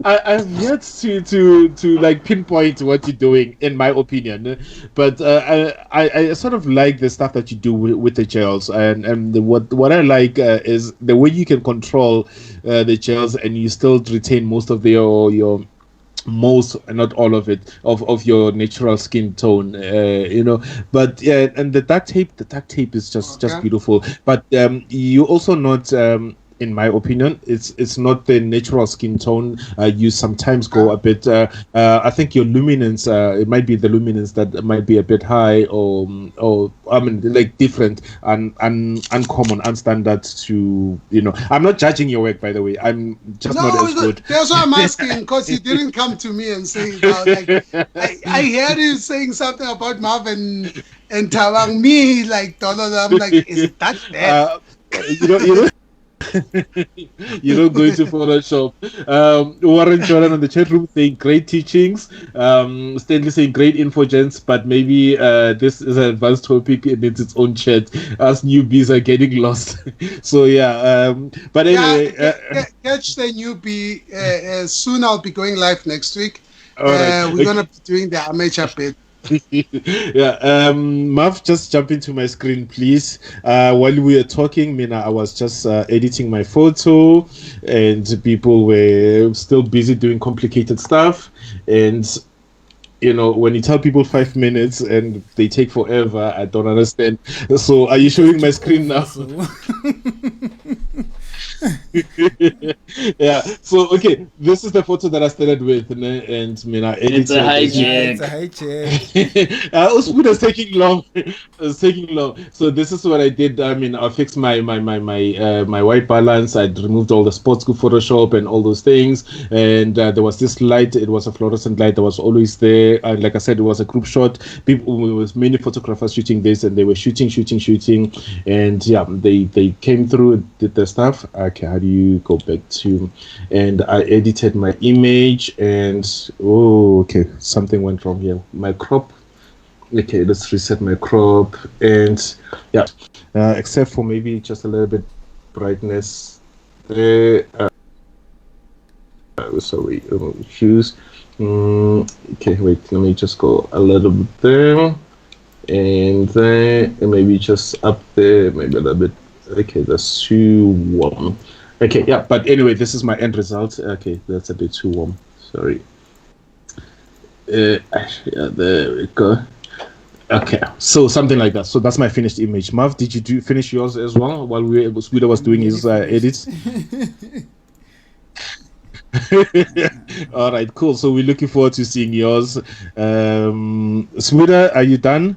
I've yet to like pinpoint what you're doing, in my opinion. But I sort of like the stuff that you do with the gels, and what I like is the way you can control the gels, and you still retain most of your most, not all of it, of your natural skin tone, but yeah, and the duct tape is just beautiful. But you also not in my opinion, it's not the natural skin tone. You sometimes go a bit. I think your luminance. It might be the luminance that might be a bit high, or like different and uncommon, unstandard to. I'm not judging your work, by the way. I'm just not as good. That's why I'm asking, because you didn't come to me and say about, I heard you saying something about Marvin and Tawang. Me like I'm like, is it that bad? You don't go into Photoshop. Warren Jordan on the chat room saying great teachings. Stanley saying great info, gents, but maybe this is an advanced topic and it's its own chat as newbies are getting lost. So yeah, but anyway, catch the newbie. Soon I'll be going live next week. Right. We're gonna be doing the amateur bit. Yeah, Marv, just jump into my screen, please. While we were talking, Mina, I was just editing my photo, and people were still busy doing complicated stuff. And when you tell people 5 minutes and they take forever, I don't understand. So, are you showing my screen now? Yeah. So okay, this is the photo that I started with, and I edited. It's a Yeah, hijack. it's a hijack. It was taking long. It was taking long. So this is what I did. I fixed my white balance. I removed all the sports school Photoshop and all those things. And there was this light. It was a fluorescent light that was always there. And like I said, it was a group shot. People, there was many photographers shooting this, and they were shooting. And yeah, they came through, did the stuff. Okay, how do you go back to? And I edited my image, and okay, something went wrong here. My crop. Okay, let's reset my crop, and yeah, except for maybe just a little bit brightness there. Sorry, hues. Okay, wait, let me just go a little bit there, and there, and maybe just up there, maybe a little bit. Okay, that's too warm. Okay, yeah, but anyway, this is my end result. Okay, that's a bit too warm. Sorry. Yeah, there we go. Okay, so something like that. So that's my finished image. Marv, did you finish yours as well while Sweeter was doing his edits? All right, cool. So we're looking forward to seeing yours. Sweeter, are you done?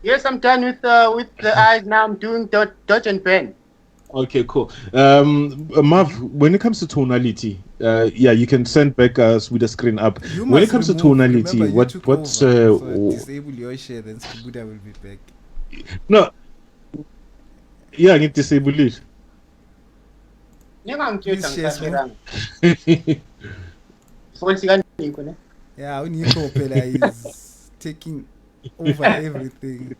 Yes, I'm done with the eyes. Now I'm doing dot and pen. Okay, cool. Marv, when it comes to tonality, yeah, you can send back us with the screen up. When it comes to tonality, what's disable your share, then Buddha will be back. No, yeah, I need to disable it. Please share more. Yeah, when Nico Pela is taking over everything.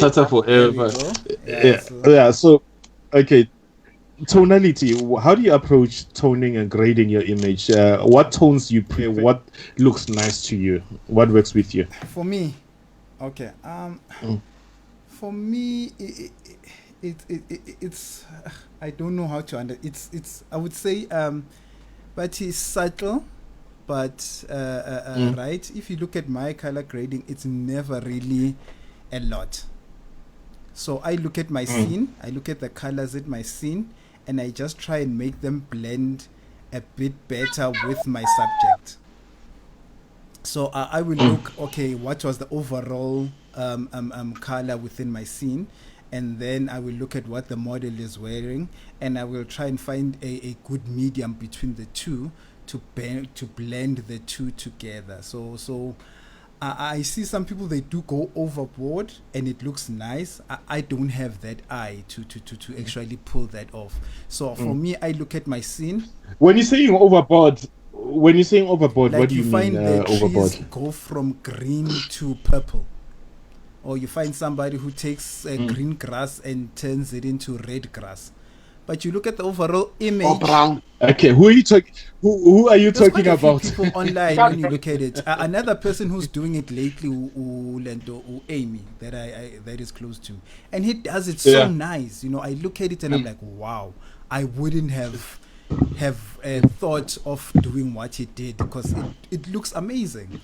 Tata forever. Yeah, So, okay, tonality. How do you approach toning and grading your image? What tones you play? What looks nice to you? What works with you? For me, okay. For me, it's I don't know how to it's I would say but it's subtle, but right. If you look at my color grading, it's never really a lot. So I look at my scene, I look at the colors in my scene, and I just try and make them blend a bit better with my subject. So I will look, okay, what was the overall color within my scene, and then I will look at what the model is wearing, and I will try and find a good medium between the two to blend the two together. So I see some people, they do go overboard and it looks nice. I don't have that eye to actually pull that off. So for me, I look at my scene. When you're saying overboard, what Like do you find mean the overboard? trees go from green to purple, or you find somebody who takes green grass and turns it into red grass. But you look at the overall image. Or brown. Okay, who are you talking? Who are you There's talking quite a few about? people online when you look at it. Another person who's doing it lately, Lento, Amy, that is close to me, and he does it so nice. You know, I look at it and I'm like, wow, I wouldn't have thought of doing what he did, because it looks amazing.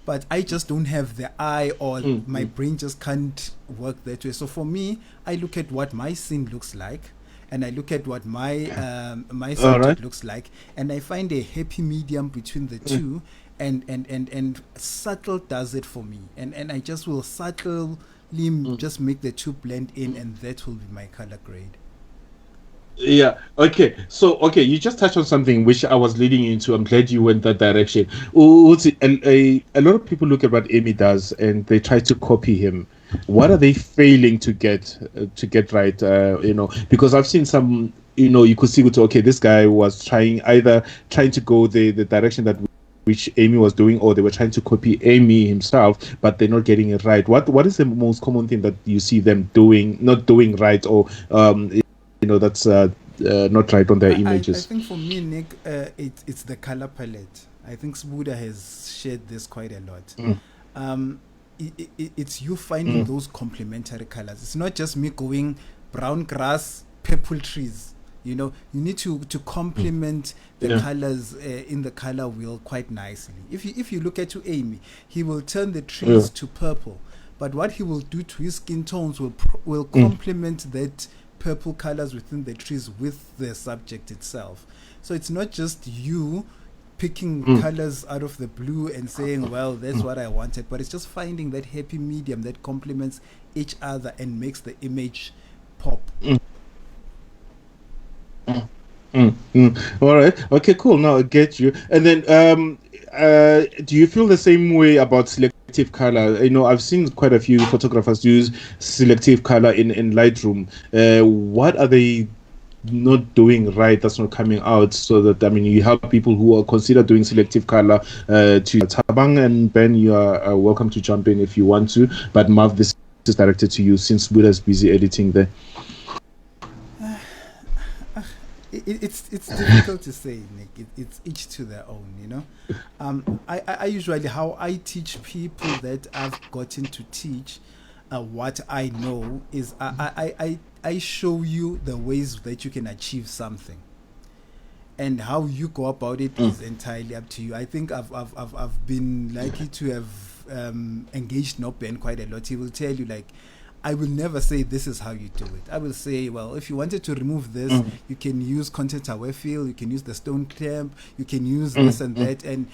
But I just don't have the eye, or my brain just can't work that way. So for me, I look at what my scene looks like, and I look at what my my subject looks like, and I find a happy medium between the two, and subtle does it for me, and I just will subtly just make the two blend in, and that will be my color grade. Yeah. Okay. So, you just touched on something which I was leading into. I'm glad you went that direction. A lot of people look at what Amy does and they try to copy him. What are they failing to get right? Because I've seen some. You could see, okay, this guy was trying to go the direction that which Amy was doing, or they were trying to copy Amy himself, but they're not getting it right. What is the most common thing that you see them not doing right, or that's not right on their images? I think for me, Nick, it's the color palette. I think Sbuda has shared this quite a lot. It's you finding those complementary colors. It's not just me going brown grass, purple trees. You need to complement the colors in the color wheel quite nicely. If you look at Amy, he will turn the trees to purple, but what he will do to his skin tones will complement that purple colors within the trees with the subject itself. So it's not just you picking colors out of the blue and saying, well, that's what I wanted, but it's just finding that happy medium that complements each other and makes the image pop. All right. Okay, cool. Now I get you. And then do you feel the same way about selective color? You know, I've seen quite a few photographers use selective color in Lightroom. What are they not doing right that's not coming out, so that, I mean, you help people who are consider doing selective color to Thabang and Ben? You are welcome to jump in if you want to, but Marv, this is directed to you since Buddha's busy editing there. It's difficult to say, Nick. It's each to their own, you know. I usually, how I teach people that I've gotten to teach what I know is I show you the ways that you can achieve something, and how you go about it is entirely up to you. I think I've been lucky to have engaged Noben quite a lot. He will tell you, like, I will never say this is how you do it. I will say, well, if you wanted to remove this, you can use content aware fill, you can use the stone clamp, you can use this and that, and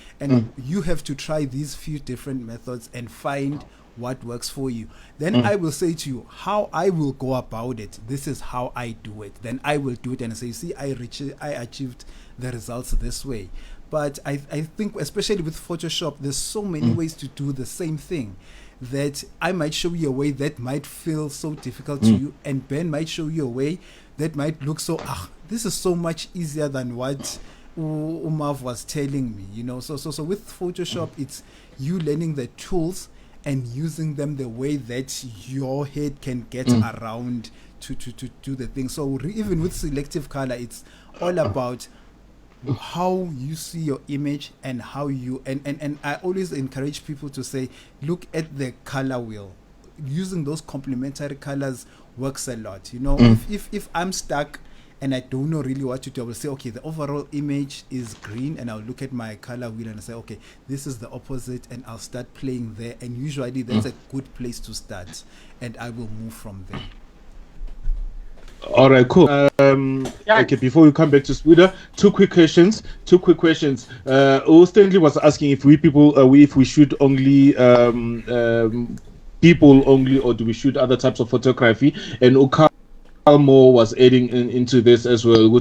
you have to try these few different methods and find what works for you. Then I will say to you how I will go about it. This is how I do it. Then I will do it and say, see, I achieved the results this way. But I think, especially with Photoshop, there's so many ways to do the same thing, that I might show you a way that might feel so difficult to you, and Ben might show you a way that might look so, this is so much easier than what Umav was telling me, you know. So with Photoshop, it's you learning the tools and using them the way that your head can get around to do the thing. So even with selective color, it's all about how you see your image and how you and I always encourage people to say, look at the color wheel. Using those complementary colors works a lot, you know. If I'm stuck and I don't know really what to do, I will say, okay, the overall image is green, and I'll look at my color wheel and say, okay, this is the opposite, and I'll start playing there, and usually that's a good place to start, and I will move from there. All right, cool. Okay, before we come back to Spuda, two quick questions. Stanley was asking if if we shoot only people only, or do we shoot other types of photography? And Moore was adding into this as well.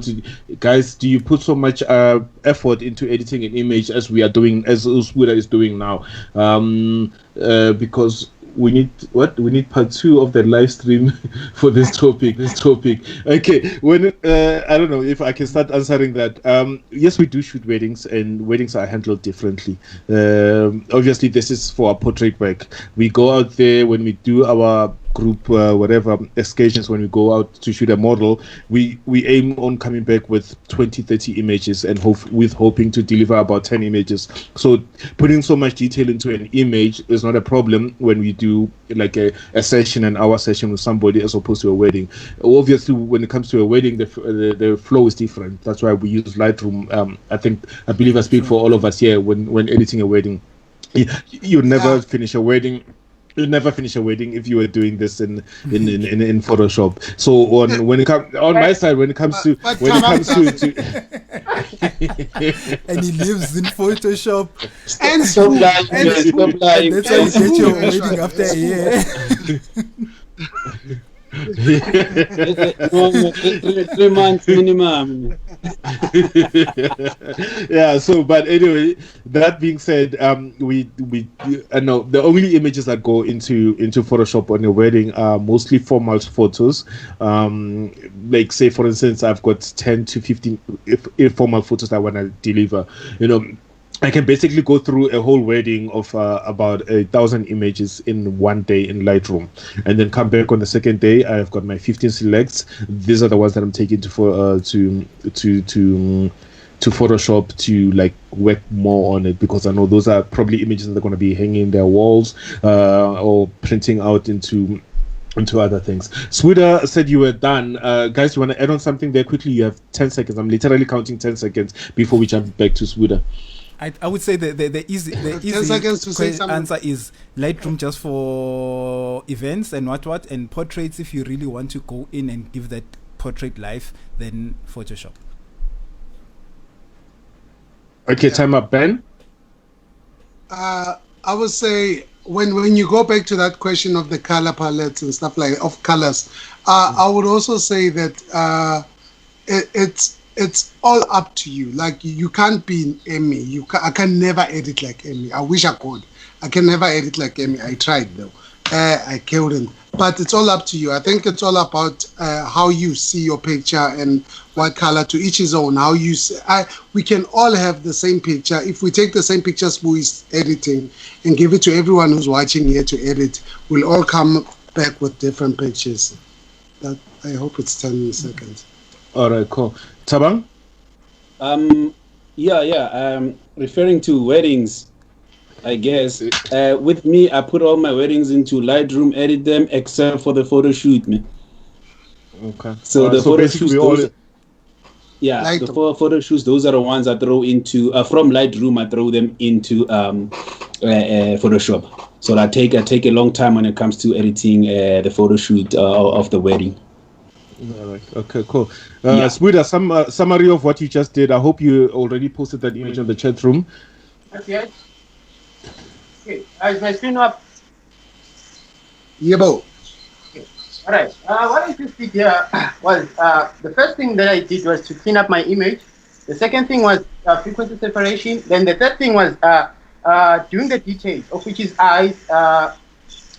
Guys, do you put so much effort into editing an image as we are doing, as Spuda is doing now? Because we need part 2 of the live stream for this topic. Okay, when I don't know if I can start answering that. Yes, we do shoot weddings, and weddings are handled differently. Obviously, this is for our portrait work. We go out there when we do our group whatever excursions, when we go out to shoot a model, we aim on coming back with 20-30 images, and hoping to deliver about 10 images. So putting so much detail into an image is not a problem when we do like a session, an hour session with somebody, as opposed to a wedding. Obviously, when it comes to a wedding, the flow is different. That's why we use Lightroom. I believe I speak for all of us here when editing a wedding. You never finish a wedding. You'll never finish a wedding if you were doing this in Photoshop. So when it comes on my side, when it comes to and he lives in Photoshop. Stop lying. That's how you get your wedding after a year. 3 months minimum. Yeah. So, but anyway, that being said, we know the only images that go into Photoshop on a wedding are mostly formal photos. Like, say for instance, I've got 10 to 15 informal photos I want to deliver. You know, I can basically go through a whole wedding of about 1,000 images in one day in Lightroom, and then come back on the second day. I've got my 15 selects. These are the ones that I'm taking to Photoshop to like work more on it, because I know those are probably images that are going to be hanging in their walls or printing out into other things. Spuda said you were done. Guys, you want to add on something there quickly? You have 10 seconds. I'm literally counting 10 seconds before we jump back to Spuda. I would say the easy 10 seconds to say something. answer is Lightroom just for events and what, and portraits if you really want to go in and give that portrait life, then Photoshop. Okay, time up, Ben. I would say when you go back to that question of the color palettes and stuff like of colors, I would also say that it's all up to you. Like you can't be Emmy. I can never edit like Emmy. I wish I could. I can never edit like Emmy. I tried though. I couldn't. But it's all up to you. I think it's all about how you see your picture and what color, to each his own. How you see, we can all have the same picture. If we take the same pictures who is editing and give it to everyone who's watching here to edit, we'll all come back with different pictures. That I hope it's 10 seconds. All right, cool. Tabang? Referring to weddings, I guess. With me, I put all my weddings into Lightroom, edit them, except for the photo shoot, man. Okay. So the photo shoots, the Lightroom. photo shoots, those are the ones I throw into from Lightroom. I throw them into Photoshop. So I take a long time when it comes to editing the photo shoot of the wedding. All right. Okay, cool. Sweeter, some summary of what you just did. I hope you already posted that image on the chat room. Okay. Is my screen up? Yeah, bo. All right. What I just did here was the first thing that I did was to clean up my image. The second thing was frequency separation. Then the third thing was doing the details, of which is eyes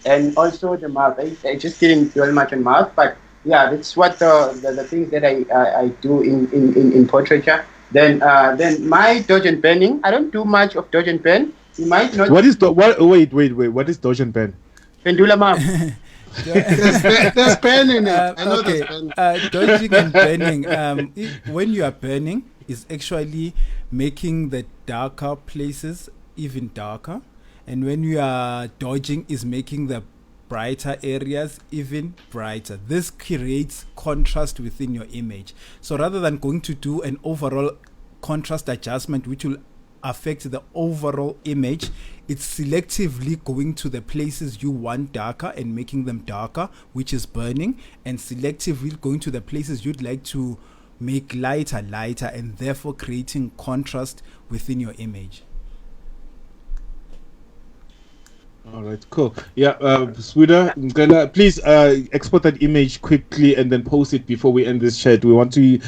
and also the mouth. I just didn't dwell much on mouth, but yeah, that's what the things that I do in portraiture. Then my dodge and bending. I don't do much of dodge and bend. You might not. What is wait? What is dodge and bend? Pendula mouth. There's pen in it. I know Okay. there's pen. Dodging and burning. When you are burning, is actually making the darker places even darker, and when you are dodging, is making the brighter areas even brighter. This creates contrast within your image. So rather than going to do an overall contrast adjustment which will affect the overall image, it's selectively going to the places you want darker and making them darker, which is burning, and selectively going to the places you'd like to make lighter, and therefore creating contrast within your image. All right, cool. Yeah, Sweeter, please export that image quickly and then post it before we end this chat. We want to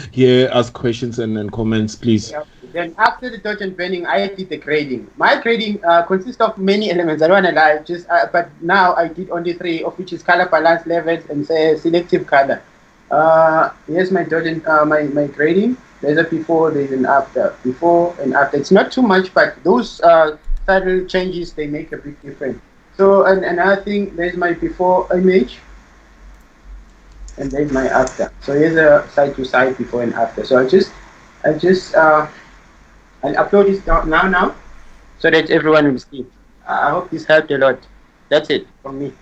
ask questions and comments, please. Yep. Then after the dodge and bending, I did the grading. My grading consists of many elements. I don't want to lie, but now I did only 3, of which is color balance, levels, and selective color. Here's my dodge and my grading. There's a before, there's an after. Before and after. It's not too much, but those subtle changes, they make a big difference. So another thing, there's my before image, and there's my after. So here's a side to side before and after. So I'll upload this now, so that everyone will see. I hope this helped a lot. That's it from me.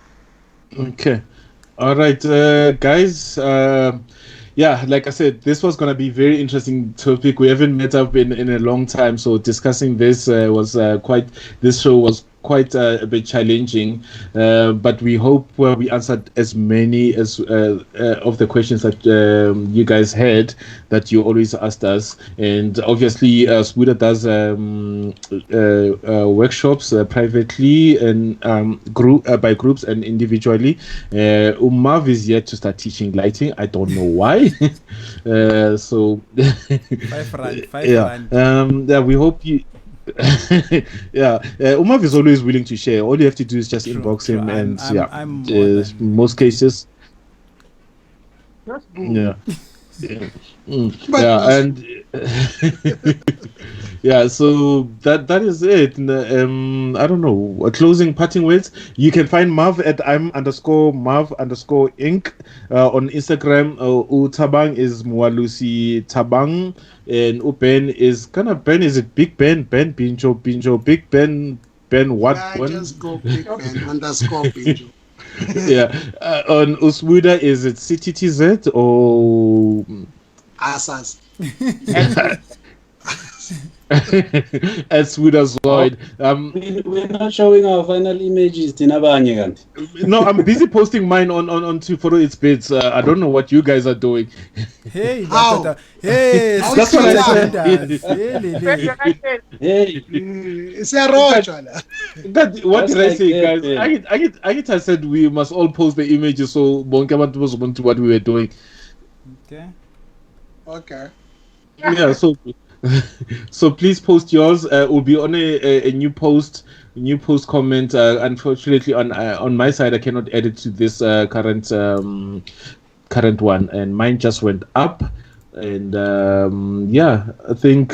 Okay. All right, guys. Yeah, like I said, this was going to be a very interesting topic. We haven't met up in a long time, so discussing this this show was quite a bit challenging, but we hope we answered as many as of the questions that you guys had, that you always asked us. And obviously Sweeter does workshops privately and by groups and individually. Umav is yet to start teaching lighting. I don't know why. So 5 rand. Yeah, we hope you yeah, Umav is always willing to share. All you have to do is just inbox him, and most cases. Yeah. And yeah, so that is it. I don't know. Closing parting words. You can find Mav at I'm_Mav_Inc. On Instagram. Tabang is Mwalusi Tabang, and Ben is is it Big Ben Binjo Big Ben what? Yeah, just go Big Ben _Binjo. Yeah, on Uswuda, is it CTTZ or Asas? As good as Lloyd. We're not showing our final images. Tinabanye kanti. No, I'm busy posting mine on to follow its bits. I don't know what you guys are doing. Hey, How? hey, That's what I said. Hey, Siyarojwa la. What That's did I like say, it, guys? I said we must all post the images so bonke abantu bazobona what we were doing. Okay. Okay. Yeah, so please post yours. Will be on a new post comment. Unfortunately, on my side, I cannot edit to this current one, and mine just went up. And I think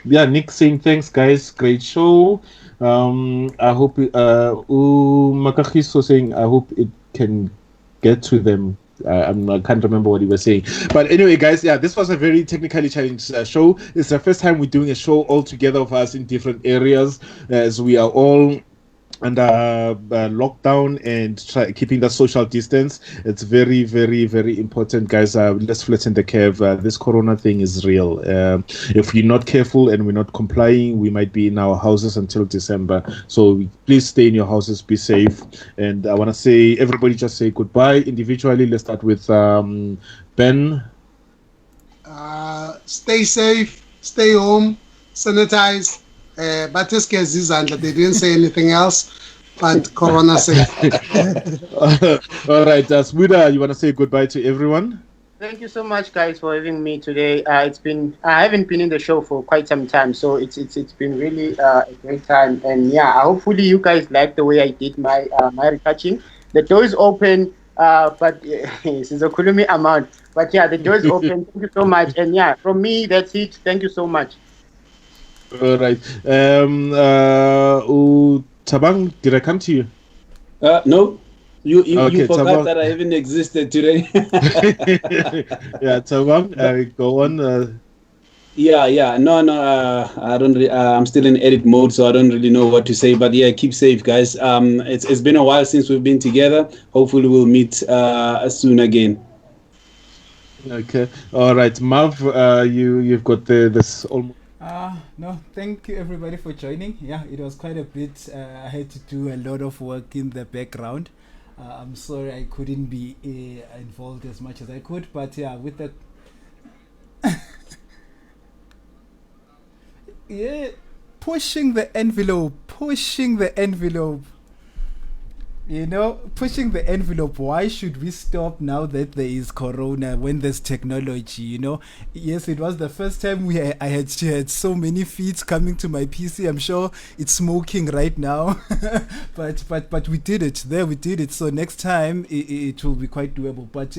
Nick saying thanks, guys, great show. I hope Makachiso saying I hope it can get to them. I can't remember what he was saying, but anyway, guys, this was a very technically challenged show. It's the first time we're doing a show all together of us in different areas, as we are all under lockdown and keeping the social distance. It's very, very, very important, guys. Let's flatten the curve. This corona thing is real. If we're not careful and we're not complying, we might be in our houses until December. So please stay in your houses, be safe. And I want to say, everybody just say goodbye individually. Let's start with Ben. Stay safe, stay home, sanitize. But they didn't say anything else. And corona safe. All right, Smuda, you want to say goodbye to everyone? Thank you so much, guys, for having me today. I haven't been in the show for quite some time, so it's been really a great time. And hopefully you guys like the way I did my retouching. The door is open, but it's a kulumi amount. But the door is open. Thank you so much. And from me, that's it. Thank you so much. All right. Tabang, did I come to you? No. You Okay, forgot Tabang. that I even existed today. Tabang, go on. No. I don't. I'm still in edit mode, so I don't really know what to say. But keep safe, guys. It's been a while since we've been together. Hopefully, we'll meet soon again. Okay. All right, Mav. You've got this almost. No, thank you everybody for joining. It was quite a bit. I had to do a lot of work in the background. I'm sorry I couldn't be involved as much as I could, but with the pushing the envelope. Pushing the envelope. Why should we stop now that there is corona when there's technology? Yes, it was the first time I had so many feeds coming to my PC. I'm sure it's smoking right now, but we did it. We did it. So next time it will be quite doable. But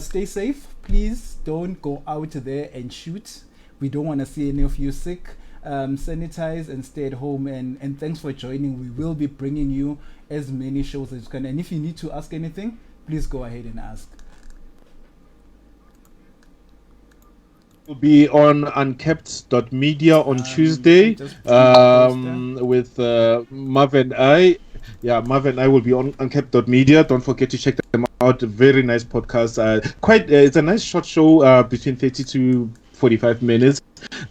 stay safe. Please don't go out there and shoot. We don't want to see any of you sick. Sanitize and stay at home. And thanks for joining. We will be bringing you as many shows as you can, and if you need to ask anything, please go ahead and ask. Will be on unkept.media on Tuesday with Mav and I. Mav and I will be on unkept.media. Don't forget to check them out. Very nice podcast. It's a nice short show, between 30 to 45 minutes.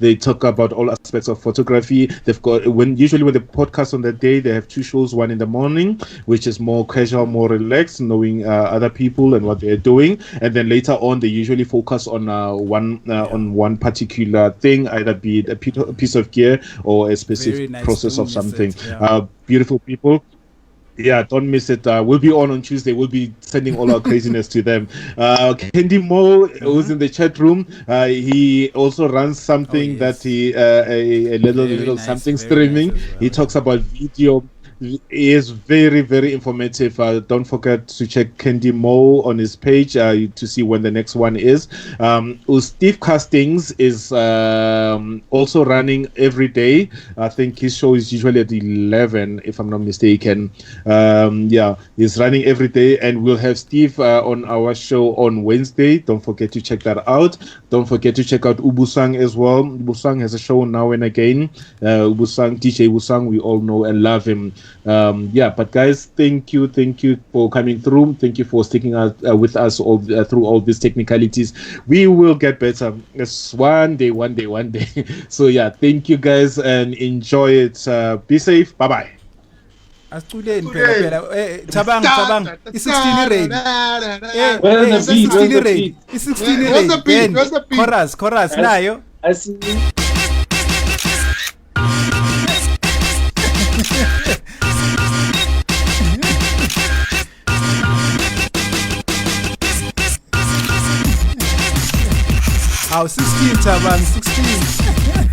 They talk about all aspects of photography. They've got usually when they podcast on that day, they have two shows. One in the morning, which is more casual, more relaxed, knowing other people and what they're doing, and then later on they usually focus on one particular thing, either be it a piece of gear or a specific process of something. Beautiful people. Don't miss it. We'll be on Tuesday. We'll be sending all our craziness to them. Candy Mo, who's in the chat room, he also runs something that he a little something streaming. Nice well. He talks about video. He is very, very informative. Don't forget to check Candy Mo on his page to see when the next one is. Steve Castings is also running every day. I think his show is usually at 11, if I'm not mistaken. He's running every day, and we'll have Steve on our show on Wednesday. Don't forget to check that out. Don't forget to check out Ubusang as well. Ubusang has a show now and again. DJ Ubusang, we all know and love him. But guys, thank you for coming through. Thank you for sticking out with us all through all these technicalities. We will get better. It's one day. So yeah, thank you guys and enjoy it. Be safe. Bye bye. Asiculeni phela Thabang i16 ready. Where's the beat? I16 ready. I16 ready. Where's the beat? Chorus nayo. I see. Aw 16 Thabang 16.